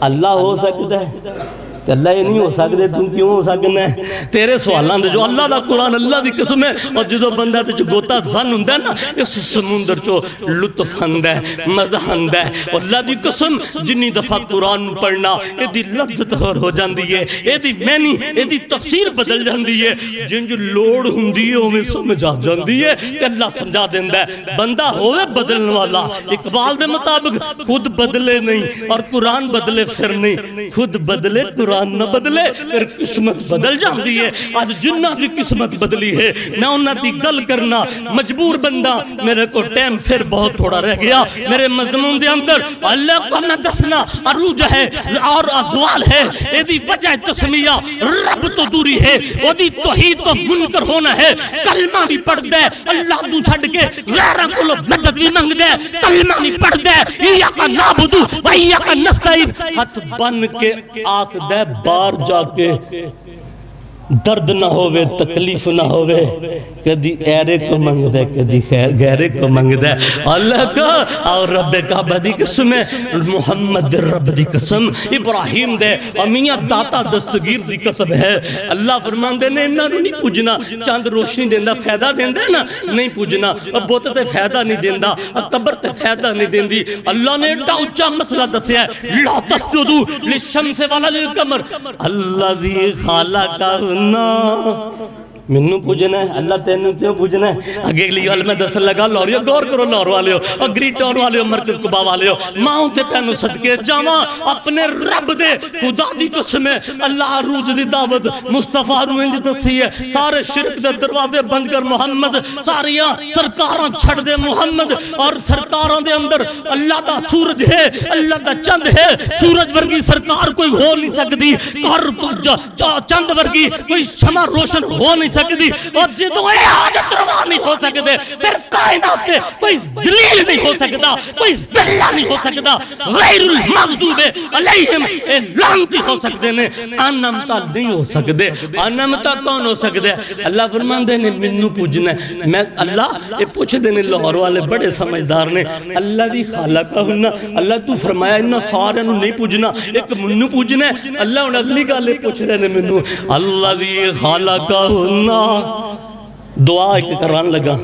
اللہ ہو سکتا ہے، اللہ یہ نہیں ہو سکتے، تم کیوں ہو سکنا ہے؟ تیرے سوالان دے جو اللہ دا قرآن اللہ دی قسم ہے، اور جدو بندہ تے جو گوتا زن ہوں دے نا، اس سمندر چو لطف ہند ہے، مزہ ہند ہے، اور اللہ دی قسم جنی دفعہ قرآن پڑھنا یہ دی لفظ تخور ہو جاندی ہے، یہ دی مینی یہ دی تفسیر بدل جاندی ہے، جن جو لوڑ ہوں دی ہے ہمیں سمجھ آ جاندی ہے کہ اللہ سمجھا دیندہ ہے، بندہ ہوئے بدلن والا، اقبال دے مطابق خود بدلے نہیں اور قرآن بدلے پھر نہیں، خود بدلے قرآن نہ بدلے پھر قسمت بدل جاندی ہے، آج جنہ دی قسمت بدلی ہے، میں انہاں دی گل کرنا مجبور بندہ، میرے کو ٹیم پھر بہت تھوڑا رہ گیا، میرے مضمون دے اندر اللہ کو نہ دسنا عروج ہے اور ازوال ہے، یہ دی وجہ تسمیہ رب تو دوری ہے، وہ دی توحید تو منکر ہونا ہے، کلمہ بھی پڑھ دے اللہ تو چھڑ کے غیرہ کو مدد بھی منگ دے، کلمہ بھی پڑھ دے ایاکا نعبدو و ایاکا نستعین، ہاتھ بن کے آنکھ دے بار جا کے درد نہ ہوئے تکلیف نہ ہوئے کدی ایرے کو منگ دے کدی غیرے کو منگ دے اللہ کا اور رب کعبہ دی قسم ہے محمد رب دی قسم ابراہیم دے امیہ داتا دستگیر دی قسم ہے اللہ فرمان دے نے انہاں نو نہیں پوجنا چاند روشنی دیندہ فیدہ دیندہ نا نہیں پوجنا بوت تے فیدہ نہیں دیندہ قبر تے فیدہ نہیں دیندی اللہ نے ایڈا اچھا مسئلہ دسیا ہے لا تسجدو للشمس ولا للقمر الذی خلقہن منو پوجنا ہے اللہ تینوں کیوں پوجنا ہے آگے اگلی گل میں دس لگا لوریو گور کرو لور والے ہو اور گریٹ ٹاؤن والے ہو مرکز کبا والے ہو ماں تے تینوں صدقے جاواں اپنے رب دے خدا دی قسم ہے اللہ عروج دی دعوت مصطفیٰ روحیں دسی ہے سارے شرک دے دروازے بند کر محمد ساریاں سرکاراں چھڑ دے محمد اور سرکاراں دے اندر اللہ دا سورج ہے اللہ دا چند ہے سورج ورگی سرکار کوئی ہو نہیں سکتی چند ورگی کوئی شمع روشن ہو نہیں سکتی اور جدوں اے حاجت روا نہیں ہو سکتے پھر کائنات میں کوئی ذلیل نہیں ہو سکتا کوئی ذلہ نہیں ہو سکتا غیر المغضوب علیہم اے لعنتی ہو سکتے نے انمتا نہیں ہو سکتے انمتا کون ہو سکتے اللہ فرمان دے نے منو پوجنا ہے میں اللہ یہ پوچھ دینے لاہور والے بڑے سمجھدار نے اللہ دی خالقہ ہونا اللہ تو فرمایا انہا سارے نو نہیں پوجنا ایک منو پوجنا ہے اللہ انہا اگلی گالے پوچھ دینے منو اللہ دی خالقہ ہونا دعا ایک کران لگا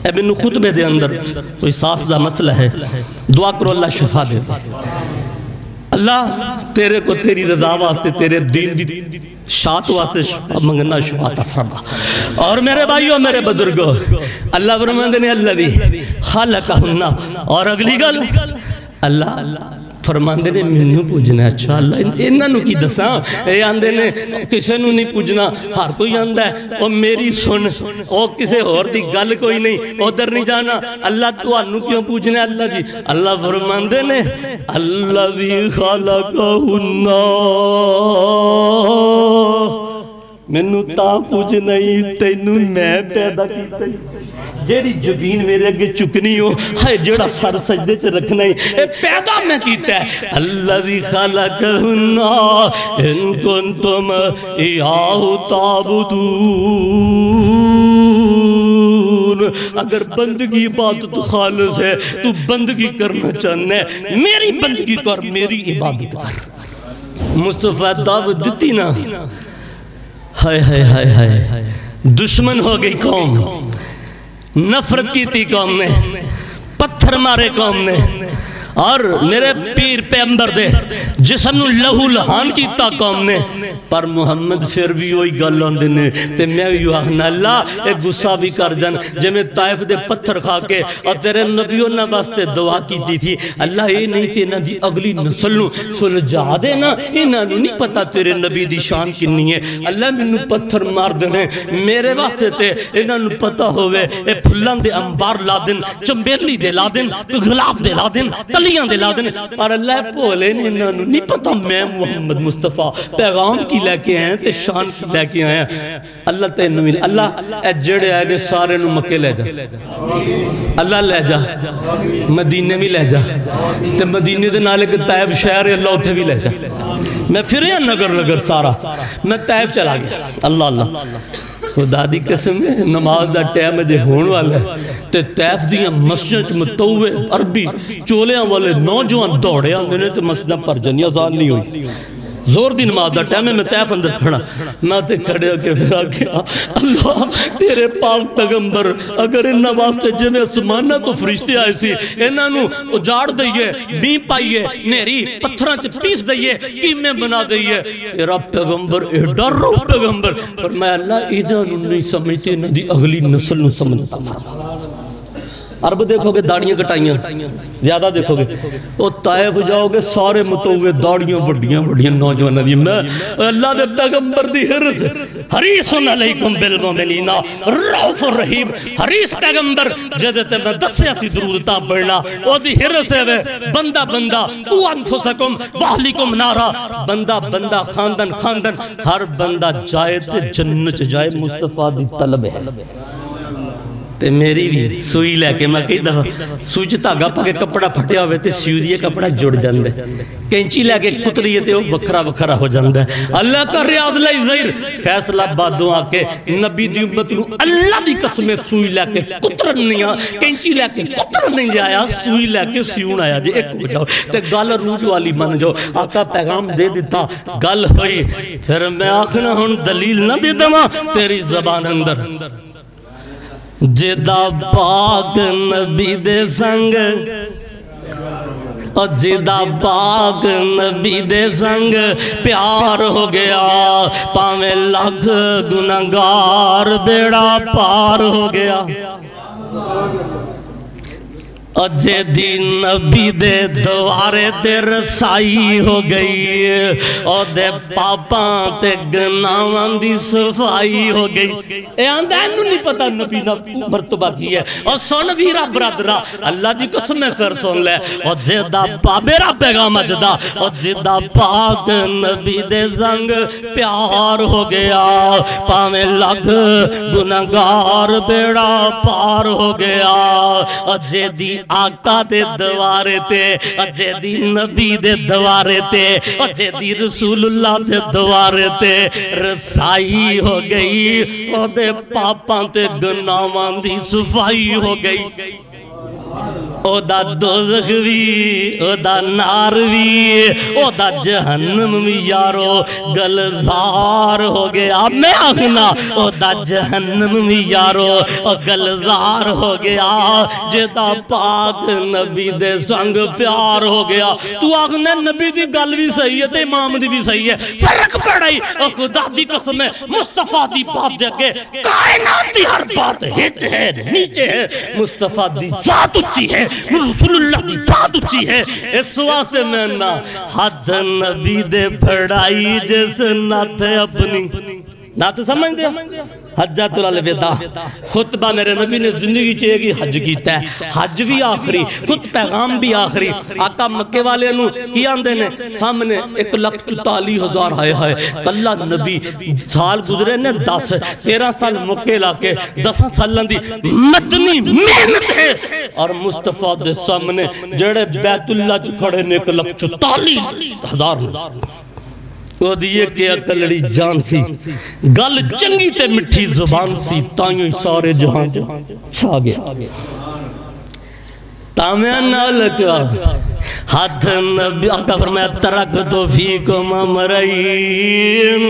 اے بنو خطبے دے اندر کوئی ساس دا مسئلہ ہے دعا کرو اللہ شفا دے اللہ تیرے کو تیری رضا واسطے تیرے دین دی شاعت واسطے شفا منگنا شفا تا فرما اور میرے بھائیوں میرے بزرگوں اللہ فرمان نے اللہ دی خالقہن اور اگلی گل اللہ فرمان دے نے منو پوجنا ہے اچھا اللہ انہاں نو کی دساں اے آندے نے کسے نو نہیں پوجنا ہر کوئی آندہ ہے او میری سن او کسے اور دی گل کوئی نہیں ادھر نہیں جانا اللہ تو انو کیوں پوجنا ہے اللہ جی اللہ فرمان دے نے الذی خلقہن منو تا پوج نہیں تینو میں پیدا کیتا جیڑی جبین میرے اگے چکنی ہو ہے جیڑا سر سجدے سے رکھنا ہی اے پیدا میں کیتا ہے الذی خلقہن ان کنتم ایاہ تعبدون اگر بندگی عبادت خالص ہے تو بندگی کرنا چاہنا ہے میری بندگی کر میری عبادت کر مصطفیٰ دعوت دیتی نا ہائے ہائے ہائے ہائے دشمن ہو گئی قوم نفرت کی تھی قوم نے پتھر مارے قوم نے اور میرے پیر پیغمبر دے جسم نو لہو لہان کیتا قوم نے پر محمد پھر بھی ہوئی گل ہوندے نے تے میں بھی آخنا اللہ ایک غصہ بھی کر جان جے میں طائف دے پتھر کھا کے اور تیرے نبیوں نے واسطے دعا کیتی تھی اللہ یہ نہیں تے نا جی اگلی نسل نو سلجھا دے نا انہاں نو نہیں پتا تیرے نبی دی شان کنی ہے اللہ منو پتھر مار دینے میرے واسطے تے انہاں نو پتا ہوئے اے پھلان دے انبار لا دن چمبیرلی دے لا دن گلاب دے لا دن تلیاں دے لا دن اور اللہ بولے نہیں پتا میں محمد مصطفیٰ پیغام کی لے کے آئے ہیں تے شان کی لے کے آئے ہیں اللہ تینو مل اللہ اے جڑے آئے نے سارے نو مکے لے جا اللہ لے جا مدینے بھی لے جا تے مدینے دے نالے کے طائف شہر اللہ اتھے بھی لے جا میں پھر یہ نگر سارا میں طائف چلا گیا اللہ اللہ خدا دی قسم ہے نماز دا ٹائم دے ہون والا ہے تے طائف دیاں مسجد متوے عربی چولیاں والے نوجوان دوڑے آنے نے تے مسجد پر جنی آزان نہیں ہوئی زور دی نماز دا ٹائم میں طائف اندر کھڑا میں تے کھڑے کے پھر آگیا اللہ تیرے پاک پیغمبر اگر انہاں واسطے جنہیں سمانہ تو فرشتے آئے سی انہاں نو اجاڑ دئیے بین پائیے نیری پتھراں چے پیس دئیے قیمیں بنا دئیے تیرا پیغمبر ایڈا رو پیغمبر فرمایا اللہ ایدھا نو نہیں سمجھتے نہ دی اگلی نسل نو سمجھتا عرب دیکھو گے داڑیاں کٹائیاں زیادہ دیکھو گے وہ طائف جاؤ گے سارے متوے داڑیاں وڈیاں نوجوان دی میں اللہ دے پیغمبر دی حرس حریص علیکم بالمومنین رعوف الرحیم حریص پیغمبر جدتے میں دسیا سی درودتا پڑھنا وہ دی حرس ہے بندہ او انفسکم واہلیکم نارا بندہ خاندن ہر بندہ جائے تے جنت جائے مصطفیٰ دی طلب ہے تے میری بھی سوئی لے کے میں کئی دفعہ سوئی چ دھاگا پا کے کپڑا پھٹیا ہوئے تے سیو دیے کپڑا جڑ جاندے کینچی لے کے کتریے تے وہ وکھرا وکھرا ہو جاندے اللہ کا ریاض لئی ظہیر فیصلہ بادوں آ کے نبی دی امت نو اللہ دی قسمیں سوئی لے کے کترن نہیں آیا کینچی لے کے کترن نہیں جایا سوئی لے کے سیون آیا جی ایک ہو جاؤ تے گل روج والی من جو آقا پیغام دے دیتا گل ہوئی پھر میں آخنا ہون دلیل نہ دے دما تیری زبان اندر جدا پاک نبی دے سنگ اور جدا پاک نبی دے سنگ پیار ہو گیا پاویں لاکھ گناہگار بیڑا پار ہو گیا اجے دی نبی دے دوارے تے رسائی ہو گئی اور دے پاپاں تے گناہاں دی صفائی ہو گئی اے آندہ انہوں نہیں پتا نبی مرتبہ کی ہے اور سن ویرہ برادرہ اللہ دی قسم میں پھر سن لے اور جدہ میرا پیغام اجدہ اور جدہ پاک نبی دے زنگ پیار ہو گیا پاویں لگ گناہگار بیڑا پار ہو گیا اجے دی آقا دے دوارے تے اجے دی نبی دے دوارے تے اجے دی رسول اللہ دے دوارے تے رسائی ہو گئی او دے پاپاں تے گناہاں دی صفائی ہو گئی او دا دوزخ بھی او دا نار بھی او دا جہنم بھی یارو گلزار ہو گیا میں آخنا او دا جہنم بھی یارو گلزار ہو گیا جدا پاک نبی دے سنگ پیار ہو گیا تو آخنا نبی دی گل بھی صحیح ہے تے امام دی بھی صحیح ہے فرق پڑائی او خدا دی قسم ہے مصطفیٰ دی بات دے کے کائنات دی ہر بات ہچ ہے نیچے ہے مصطفیٰ دی ذات اچھی ہے رسول اللہ دی بات اچھی ہے اس واسطے میں نا حد نبی دے پڑھائی جیسے نات ہے اپنی نات سمجھ دیا حجت الوداع خطبہ میرے نبی نے زندگی چاہیے گی حج کیتا ہے حج بھی آخری خود پیغام بھی آخری آقا مکے والے نو کی آندے نے سامنے 1,44,000 آئے کلہ نبی سال گزرے نے 13 سال مکے لاکے 10 سالن دی مدنی محنت ہے اور مصطفیٰ دے سامنے جڑے بیت اللہ چ کھڑے نے 1,44,000 وہ دیئے کہ اکلڑی جان سی گل چنگی تے مٹھی زبان سی تائیوں سارے جہاں چھا گیا تامیان نہ لکھا حد نبی آقا فرمایا ترکتو فیکم امرین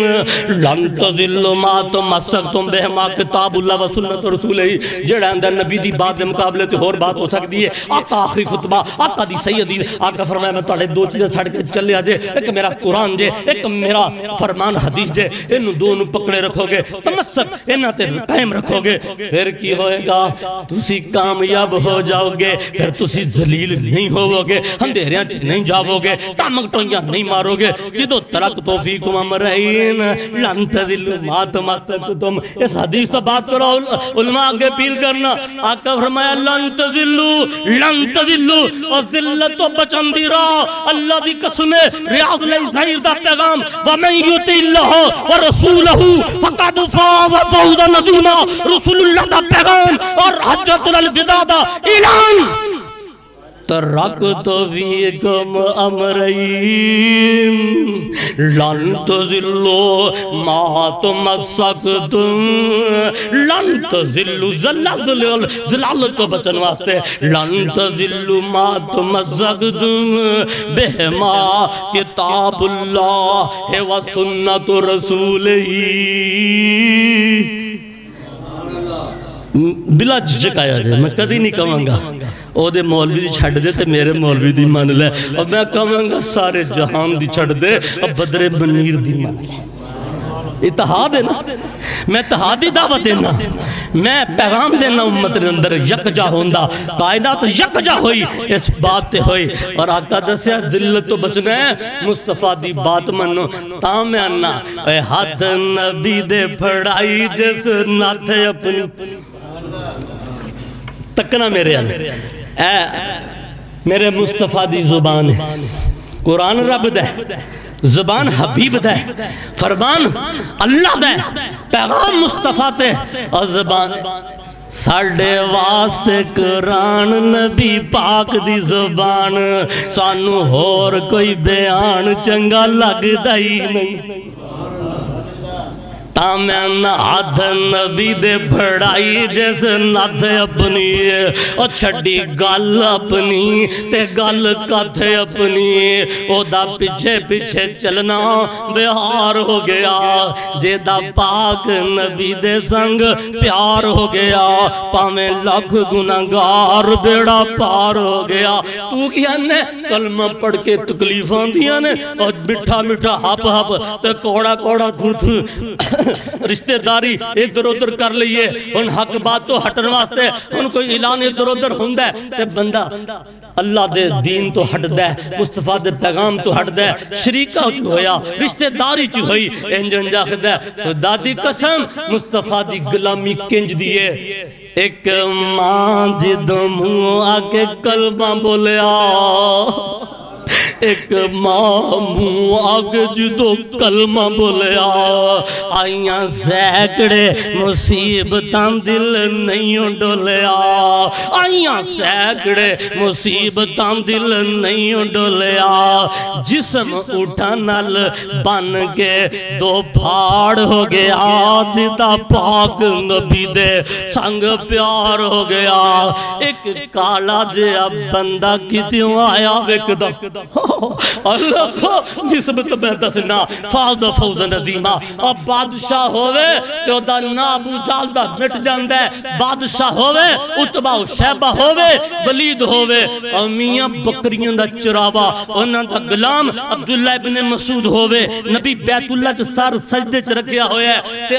لن تذلو ما تم مسکتم بہما کتاب اللہ و سنت رسول ہی جڑا اندر نبی دی بات دے مقابلے تے اور بات ہو سکتی ہے آقا آخری خطبہ آقا دی سیدی آقا فرمایا میں تاڑے دو چیزیں چھڑ کے چلے آجے ایک میرا قرآن جے ایک میرا فرمان حدیث جے انہوں دونوں پکڑے رکھو گے تمسک انہاں تے قائم رکھو گے پھر کی ہوئے گا تسی کامیاب ہو جاؤ گے پھر تسی ذلیل نہیں ہوو گے اندھیریاں نہیں جاؤ گے ٹامک ٹوئیاں نہیں مارو گے جدو ترکتو فیکم امرین لن تذلو ما تمسکتم اس حدیث تو بات کرو علماء آگے پیل کرنا آقا فرمایا لن تذلو اور ذلت و بچندی راہ اللہ دی قسمیں ریاض ظہیر دا پیغام وَمَنْ يُطِعِ اللَّهَ وَرَسُولَهُ فَقَدْ فَازَ فَوْزًا عَظِيمًا رسول اللہ دا پیغام اور حجت الوداع دا اعلان ترکتو فیکم امرین لن تذلو ما تمسکتم لن تذلو زلال کو بچن واسطے لن تذلو ما تمسکتم بہما کتاب اللہ و سنت رسولہی بلا جھجکایا جائے میں کدی نہیں کہوں گا او دے مولوی دی چھڑ دے تے میرے مولوی دی مان لے اور میں کہوں گا سارے جہان دی چھڑ دے اور بدر منیر دی مان لے اتحاد ہے نا میں اتحادی دعوت دینا میں پیغام دینا امت نے اندر یک جا ہوندہ کائنات یک جا ہوئی اس بات تے ہوئی اور آقا دسیا ذلت تو بچنا ہے مصطفیٰ دی بات منو تام میں آنا اے حد نبی دے پڑھائی جیسے ناتے اپنی تکنا میرے آنے اے میرے مصطفیٰ دی زبان ہے قرآن رب دے زبان حبیب دے فرمان اللہ دے پیغام مصطفیٰ تے اور زبان ساڑے واسطے قرآن نبی پاک دی زبان سانو ہور کوئی بیان چنگا لگ دائی نہیں تامیں نہاد نبی دے بڑھائی جیسے نات اپنی اور چھڑی گل اپنی تے گل کتھے اپنی او دا پیچھے پیچھے چلنا بہار ہو گیا جے دا پاک نبی دے سنگ پیار ہو گیا پامیں لاکھ گناہگار بیڑا پار ہو گیا تو کیا نے کلمہ پڑھ کے تکلیفاں دیا نے اور مٹھا مٹھا ہپ ہپ تے کوڑا کوڑا تھو تھو رشتہ داری ادھر ادھر کر لئیے ان حق بات تو ہٹن واسطے ان کوئی اعلان ادھر ادھر ہوں دے تے بندہ اللہ دے دین تو ہٹ دے مصطفیٰ دے پیغام تو ہٹ دے شریکہ چو ہویا رشتہ داری چو ہوئی انجن جا خدے خدا دی قسم مصطفیٰ دی غلامی کنج دیئے ایک ماں جدو منہ آکے کلمہ بولیا ایک ماں منہ آگے جدو کلمہ بولیا آئیاں سیکڑے مصیبتاں دل نہیں ڈولیا آئیاں سیکڑے مصیبتاں دل نہیں ڈولیا جسم اٹھا نل بن کے دو پھاڑ ہو گیا جدا پاک نبی دے سنگ پیار ہو گیا ایک کالا جیا بندہ کتیوں آیا وکدہ اللہ کو جس میں تبہتا سے نا فاضا فوزا نظیمہ اب بادشاہ ہوئے تو دا نابو جالدہ مٹ جاندہ ہے بادشاہ ہوئے اتبا و شہبہ ہوئے ولید ہوئے اور میاں بکریوں دا چراوا انہاں دا غلام عبداللہ ابن مسعود ہوئے نبی بیت اللہ چا سار سجدے چ رکھیا ہوئے تے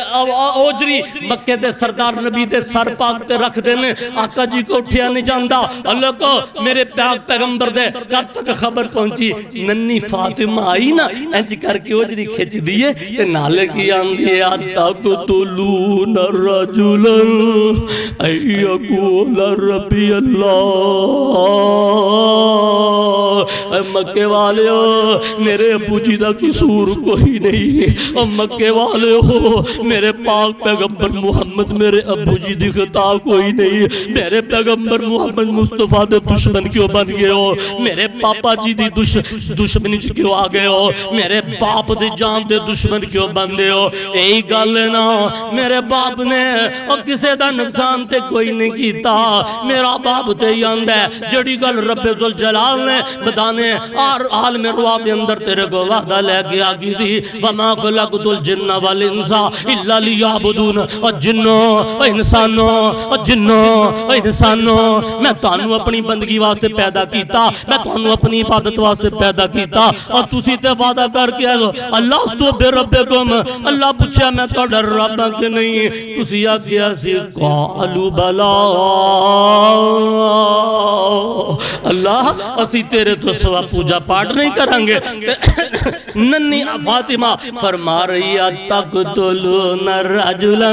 اوجری مکہ دے سردار نبی دے سر پاک تے رکھ دینے آقا جی کو اٹھیا نہیں جاندہ اللہ کو میرے پاک پیغمبر دے کب تک خبر پہنچی ننی فاطمہ آئی نا انچ کر کے اوجری کھچ دیئے کہ نالے کی آندھی تقتلون رجلا ای یقول ربی اللہ اے مکے والے ہو میرے ابو جی دا قصور کوئی نہیں اور مکے والے ہو میرے پاک پیغمبر محمد میرے ابو جی دی خطا کوئی نہیں میرے پیغمبر محمد مصطفیٰ دے دشمن کیوں بن گئے ہو میرے پاپا جی دی دشمنی کیوں آگئے ہو میرے باپ دی جان دے دشمن کیوں بندے ہو یہی گل نا میرے باپ نے اور کسے دا نقصان تے کوئی نہیں کیتا میرا باپ تے یاند ہے جڑی گل رب ذوالجلال نے بدانے اور عالم رواح دے اندر تیرے کو وعدہ لے گیا کسی وما خلقت الجن والانسا الا لیعبدون اور جنوں اور انسانوں اور جنوں اور انسانوں میں تانوں اپنی بندگی واسطے پیدا کیتا میں تانوں اپنی عبادت واسطے پیدا کیتا اور تسی تے وعدہ کر کے اللہ استو بے ربکم اللہ پوچھا میں تو ڈر رب کہ نہیں تسی آکیا سی قالوا بلا اللہ اسی تیرے تو سوا پوجا پاٹ نہیں کرانگے ننی فاطمہ فرما رہی تقتلون رجلا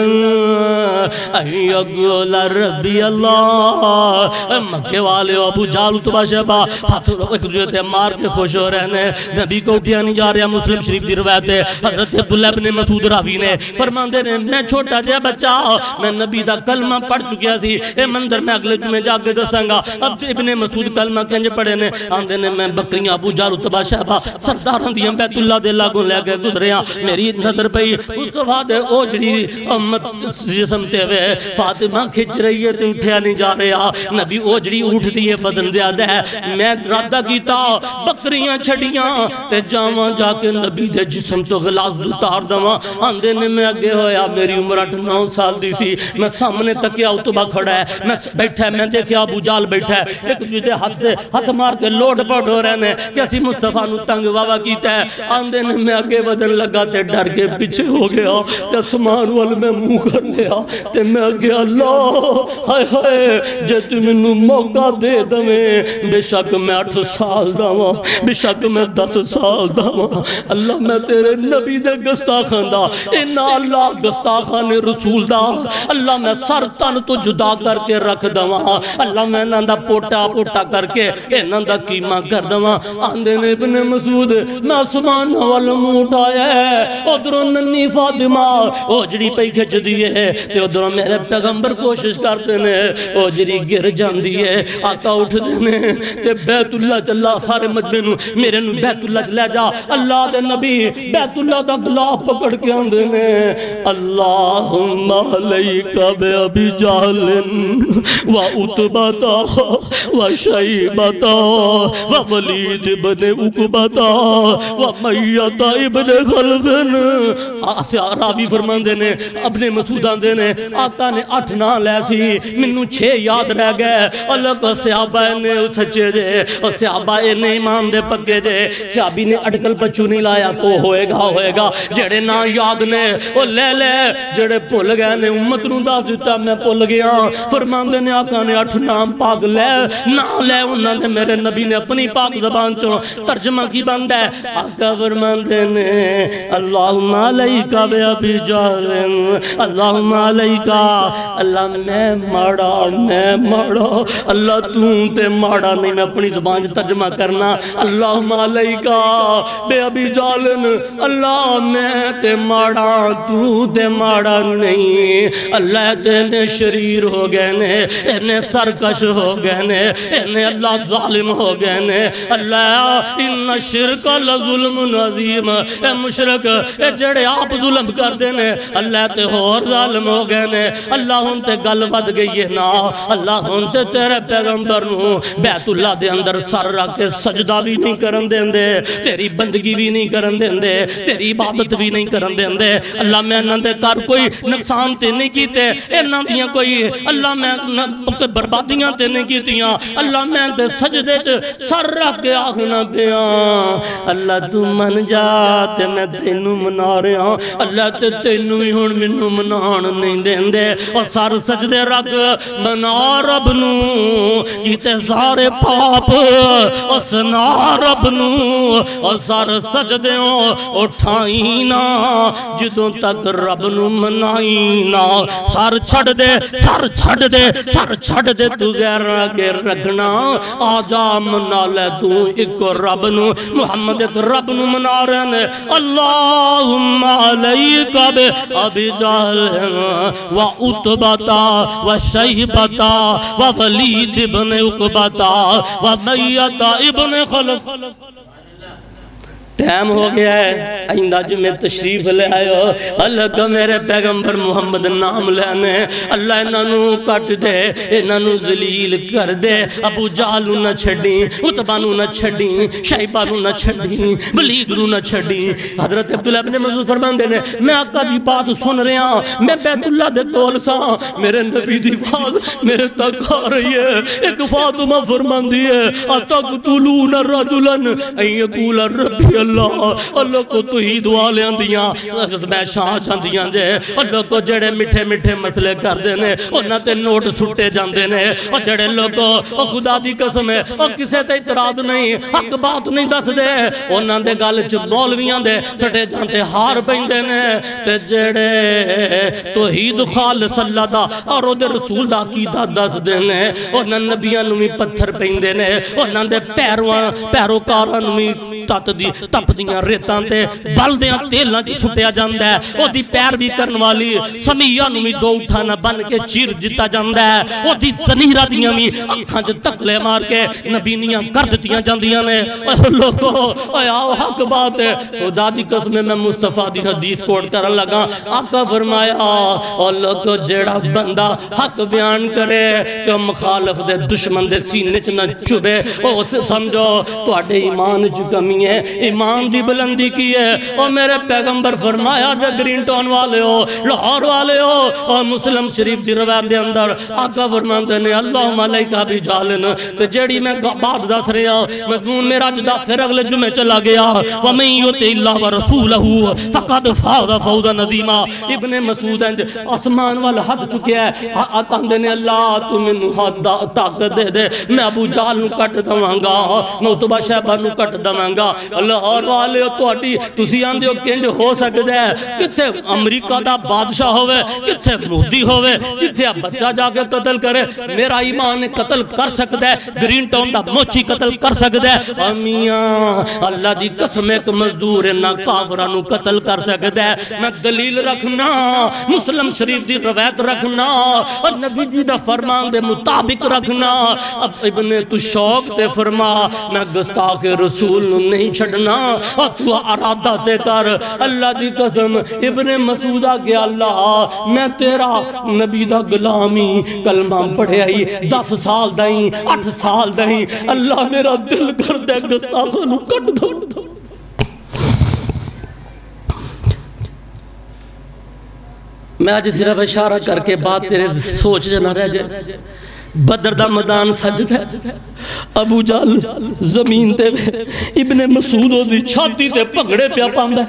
ای یقول ربی اللہ مکے والے ابو جال اتبا شہبہ ایک دوسرے تے مار کے خوش ہو رہنے نبی کو اٹھیا نہیں جا رہا مسلم شریف دی روایت ہے حضرت عبداللہ ابن مسعود راوی نے فرماندے نے میں چھوٹا جا بچہ میں نبی دا کلمہ پڑھ چکیا سی اے منظر میں اگلے جمعے جا کے دسانگا اب ابن مسعود کلمہ کنج پڑھے نے آندے نے میں بکریاں ابو جال اتبا شہبہ سرداران دیاں بیت اللہ دے لاغوں لے کے گزریاں میری نظر پئی مصطفیٰ دے اوجڑی امت جسم تے ہوئے فاطمہ کھچ رہی ہے تے اٹھیا نہیں جا رہا نبی اوجڑی اٹھ دیئے بدن زیادہ ہے میں رادہ کیتا بکریاں چھڑیاں تے جاواں جا کے نبی دے جسم تو غلاظ اتار دواں آندے نے میں اگے ہویا میری عمر 8-9 سال دی سی میں سامنے تکیا اتبا کھڑا ہے میں بیٹھا ہے میں دیکھیا ابو جال بیٹھا ہے ایک جدے ہاتھ مار کے لوڈ پڑھ ہو رہنے کیسی مصطفیٰ نو تنگ واوا کیتا ہے آندے نے میں اگے بدن لگا تے ڈر کے پیچھے ہو گیا تے سمان وال میں منہ کر لیا تے میں اگے اللہ ہائے ہائے جے تو منو موقع دے دویں بے شک میں 8 سال داواں بے شک میں 10 سال داواں اللہ میں تیرے نبی دے گستاخان دا انہا اللہ گستاخان رسول دا اللہ میں سر تن تو جدا کر کے رکھ دواں اللہ میں نندہ پوٹا پوٹا کر کے نندہ قیمہ کر دواں آندے نے ابن مسعود میں آسمان وال منہ اٹھایا ہے ادھروں ننی فاطمہ او جڑی پئی کھچ دیے تے ادھروں میرے پیغمبر کوشش کرتے نے او جڑی گر جاندی ہے آقا اٹھ دینے تے بیت اللہ چلا سارے مجمع نو میرے نو بیت اللہ چلے جا اللہ دے نبی بیت اللہ دا گلاف پکڑ کے آندے نے اللہم علیک بے ابی جہل و عتبہ و شیبہ و ولید ابن عقبہ و میت ابن خلف راوی فرماندے نے اپنے مسعودان دے نے آقا نے 8 نام لے سی منو 6 یاد رہ گئے اللہ کو صحابہ نے سچے جے اور صحابہ نے ایمان دے پکے جے صحابی نے اٹکل پچو نہیں لایا تو ہوئے گا جڑے نا یاد نے وہ لے لے جڑے پھول گئے نے امت نو دا دیتا میں پھول گیا فرماندے نے آقا نے 8 نام پاک لے نہ لے انہاں نے میرے نبی نے اپنی پاک زبان چوں ترجمہ کی بند ہے آقا فرماندے نے اللہم علیکہ بے ابی جہل اللہم علیکہ اللہ میں ماڑا اللہ تے ماڑا نہیں میں اپنی زبان ترجمہ کرنا اللہم علیکہ بے ابی جہل اللہ میں تے ماڑا تے ماڑا نہیں اللہ تے شریر ہو گئے نے انہیں سرکش ہو گئے نے انہیں اللہ ظالم ہو گئے نے اللہ ان شرک لظلم عظیم اے مشرک اے جڑے آپ ظلم کر دینے اللہ تے اور ظالم ہو گئے نے اللہ ہن تے گل ود گئی ہے نا اللہ ہن تے تیرے پیغمبر نو بیت اللہ دے اندر سر رکھ کے سجدہ بھی نہیں کرن دیندے تیری بندگی بھی نہیں کرن دیندے تیری عبادت بھی نہیں کرن دیندے اللہ میں انہاں دے کر کوئی نقصان تے نہیں کیتے انہاں دیاں کوئی اللہ میں بربادیاں تے نہیں کیتیاں اللہ میں تے سجدے چ سر رکھ کے آخنا پیا اللہ تو من جا تے میں تینوں منا رہا اللہ تے تینوں ہی ہن مینوں منان نہیں دیندے اور سر سجدے رکھ منا رب نو کیتے سارے پاپ اس نا رب نو اور سر سجدے اٹھائی نا جدوں تک رب نو منائی نا سر چھڑ دے تو غیر کے رکھنا آجا منا لے تو ایک رب نو محمد ایک رب نو منا رہنے اللہم علیکہ بے ابی جہل و عتبہ و شیبہ و ولید ابن عقبہ و میت ابن خلف ٹائم ہو گیا ہے آئندہ جمعہ تشریف لے آئے ہو اللہ کا میرے پیغمبر محمد نام لینے اللہ انہوں کٹ دے انہوں ذلیل کر دے ابو جہل نہ چھڑی عتبہ نہ چھڑی شیبہ نہ چھڑی ولید نہ چھڑی حضرت عبداللہ ابن مسعود فرماندے نے میں آقا دی بات سن رہا میں بیت اللہ دے کول سا میرے نبی دی بات میرے تک آ رہی ہے ایک فاطمہ فرماندی ہے اتقتلون رجلا ان یقول ربی اللہ کو توحید والیاں دیاں میں شاہ چاندیاں جے اللہ کو جڑے مٹھے مٹھے مسئلے کر دینے انہاں تے نوٹ سٹے جاندے نے اور جڑے لوگوں خدا دی قسم ہے اور کسے تے اعتراض نہیں حق بات نہیں دس دے انہاں دے گل چ مولویاں دے سٹے جاندے ہار پیندے نے تے جڑے توحید خالص اللہ دا اور او دے رسول دا عقیدہ دس دینے انہاں نبیاں نوں وی پتھر پیندے نے انہاں دے پیروکاراں نوں وی تپ دیاں ریتاں تے بل دیاں تیلاں دی سٹیا جاندہ ہے او دی پیر بھی کرن والی سمیہ نوی دو اٹھانا بن کے چیر جتا جاندہ ہے او دی زنیرہ دیاں بھی اکھاں جو تکلے مار کے نبینیاں کر دیتیاں جاندیاں نے اے لوگو اے آؤ حق بات ہے خدا دی قسم میں مصطفیٰ دی حدیث کوٹ کرن لگا آقا فرمایا او لوگو جیڑا بندہ حق بیان کرے کہ مخالف دے دشمن دے سینے چ نہ چبے او سمجھو تو اڈے ایمان چ کمی ہے ایمان دی بلندی کی ہے اور میرے پیغمبر فرمایا جو گرین ٹون والے ہو لاہور والے ہو اور مسلم شریف دی روایت دے اندر آقا فرماندے نے اللہم علیکہ بی جالن تو جیڑی میں بات دس رہا مضمون میرا جدا پھر اگلے جمعے چلا گیا وَمَن يُطِعِ اللَّهَ وَرَسُولَهُ فَقَدْ فَازَ فَوْزًا عَظِيمًا ابن مسعود آسمان والا حد چکے ہیں آقا نے اللہ تو منو حد طاقت دے دے میں ابو جہل نو کٹ دواں گا میں عتبہ شیبہ نو کٹ دواں گا گا لاہور والے تہاڈی تسی آندے ہو کنج ہو سکدا ہے کتھے امریکہ دا بادشاہ ہوئے کتھے مہدی ہوئے کتھے بچہ جا کے قتل کرے میرا ایمان قتل کر سکدا ہے گرین ٹاؤن دا موچی قتل کر سکدا ہے امیاں اللہ دی قسم ایک مزدور نہ کافراں نو قتل کر سکدا ہے میں دلیل رکھنا مسلم شریف دی روایت رکھنا اور نبی جی دا فرمان دے مطابق رکھنا اب ابن تو شوق تے فرما میں گستاخ رسول نہیں چھڑنا اور تو ارادہ تے کر اللہ دی قسم ابن مسعودہ کہ اللہ میں تیرا نبی دا غلامی کلمہ پڑھے آئی 10 سال دائیں 8 سال دائیں اللہ میرا دل کر دے گستاخوں نو کٹ دو میں آج صرف اشارہ کر کے بات تیرے سوچ جنا رہ جائے بدر دا میدان سجد ہے ابو جہل زمین تے ابن مسعود دی چھاتی تے پگڑے پیا پاندا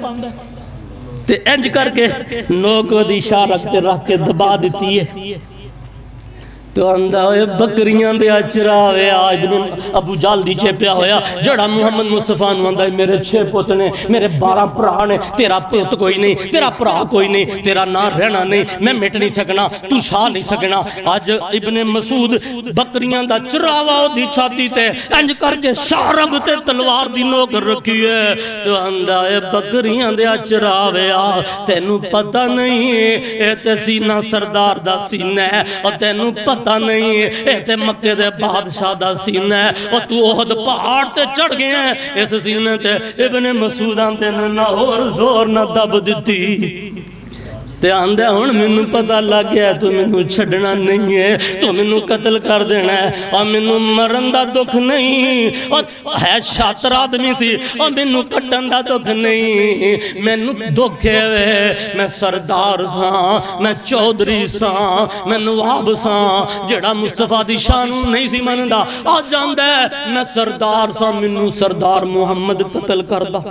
تے انج کر کے نوکو دی اشارہ تے رکھ کے دبا دیتی ہے تو اندھا ہوئے بکریاں دے اچراوے ابن ابو جہل دی چیپیا ہویا جڑا محمد مصطفیٰ نو اندھا میرے 6 پوت نے میرے 12 پرا نے تیرا پوت کوئی نہیں تیرا پرا کوئی نہیں تیرا نام رہنا نہیں میں مٹ نہیں سکنا تو شاہ نہیں سکنا آج ابن مسعود بکریاں دا چراوا دی چھاتی تے انج کر کے شارگ تے تلوار دی نوک رکھی ہے تو اندھا ہوئے بکریاں دے اچراوے تینو پتہ نہیں اے تے سینہ سردار دا سینہ ہے اور تینو پتہ نہیں اے تے مکہ دے بادشاہ دا سینہ ہے اور تو احد پہاڑ تے چڑھ گئے ہیں اس سینہ تے ابن مسعوداں تے نہ اور زور نہ دب دیتی تے آندھے ہون منو پتہ لگ گیا تو منو چھڑنا نہیں ہے تو منو قتل کر دینا ہے اور منو مرن دا دکھ نہیں اور ہے شاطر آدمی سی اور منو کٹن دا دکھ نہیں منو دکھ ہے میں سردار ساں میں چودری ساں میں نواب ساں جڑا مصطفیٰ دی شان نہیں سی مندا آج جاندے میں سردار ساں منو سردار محمد قتل کردہ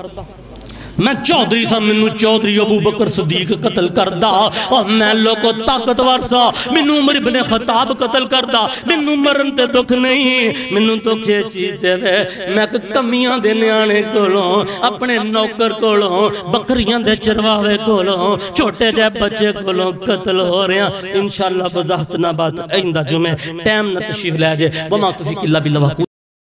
میں چودری سا منو چودری ابو بکر صدیق قتل کردہ اور میں لوگوں طاقتور سا منو عمر ابن خطاب قتل کردہ منو مرن تے دکھ نہیں منو تو کھیچیتے ہوئے میں کمیاں دینے آنے کولوں اپنے نوکر کولوں بکریاں دے چرواوے کولوں چھوٹے جے بچے کولوں قتل ہو رہے ہیں انشاءاللہ بزاحت نہ بات آئندہ جمعہ ٹیم نہ تشریف لے جے وما توفیق اللہ باللہ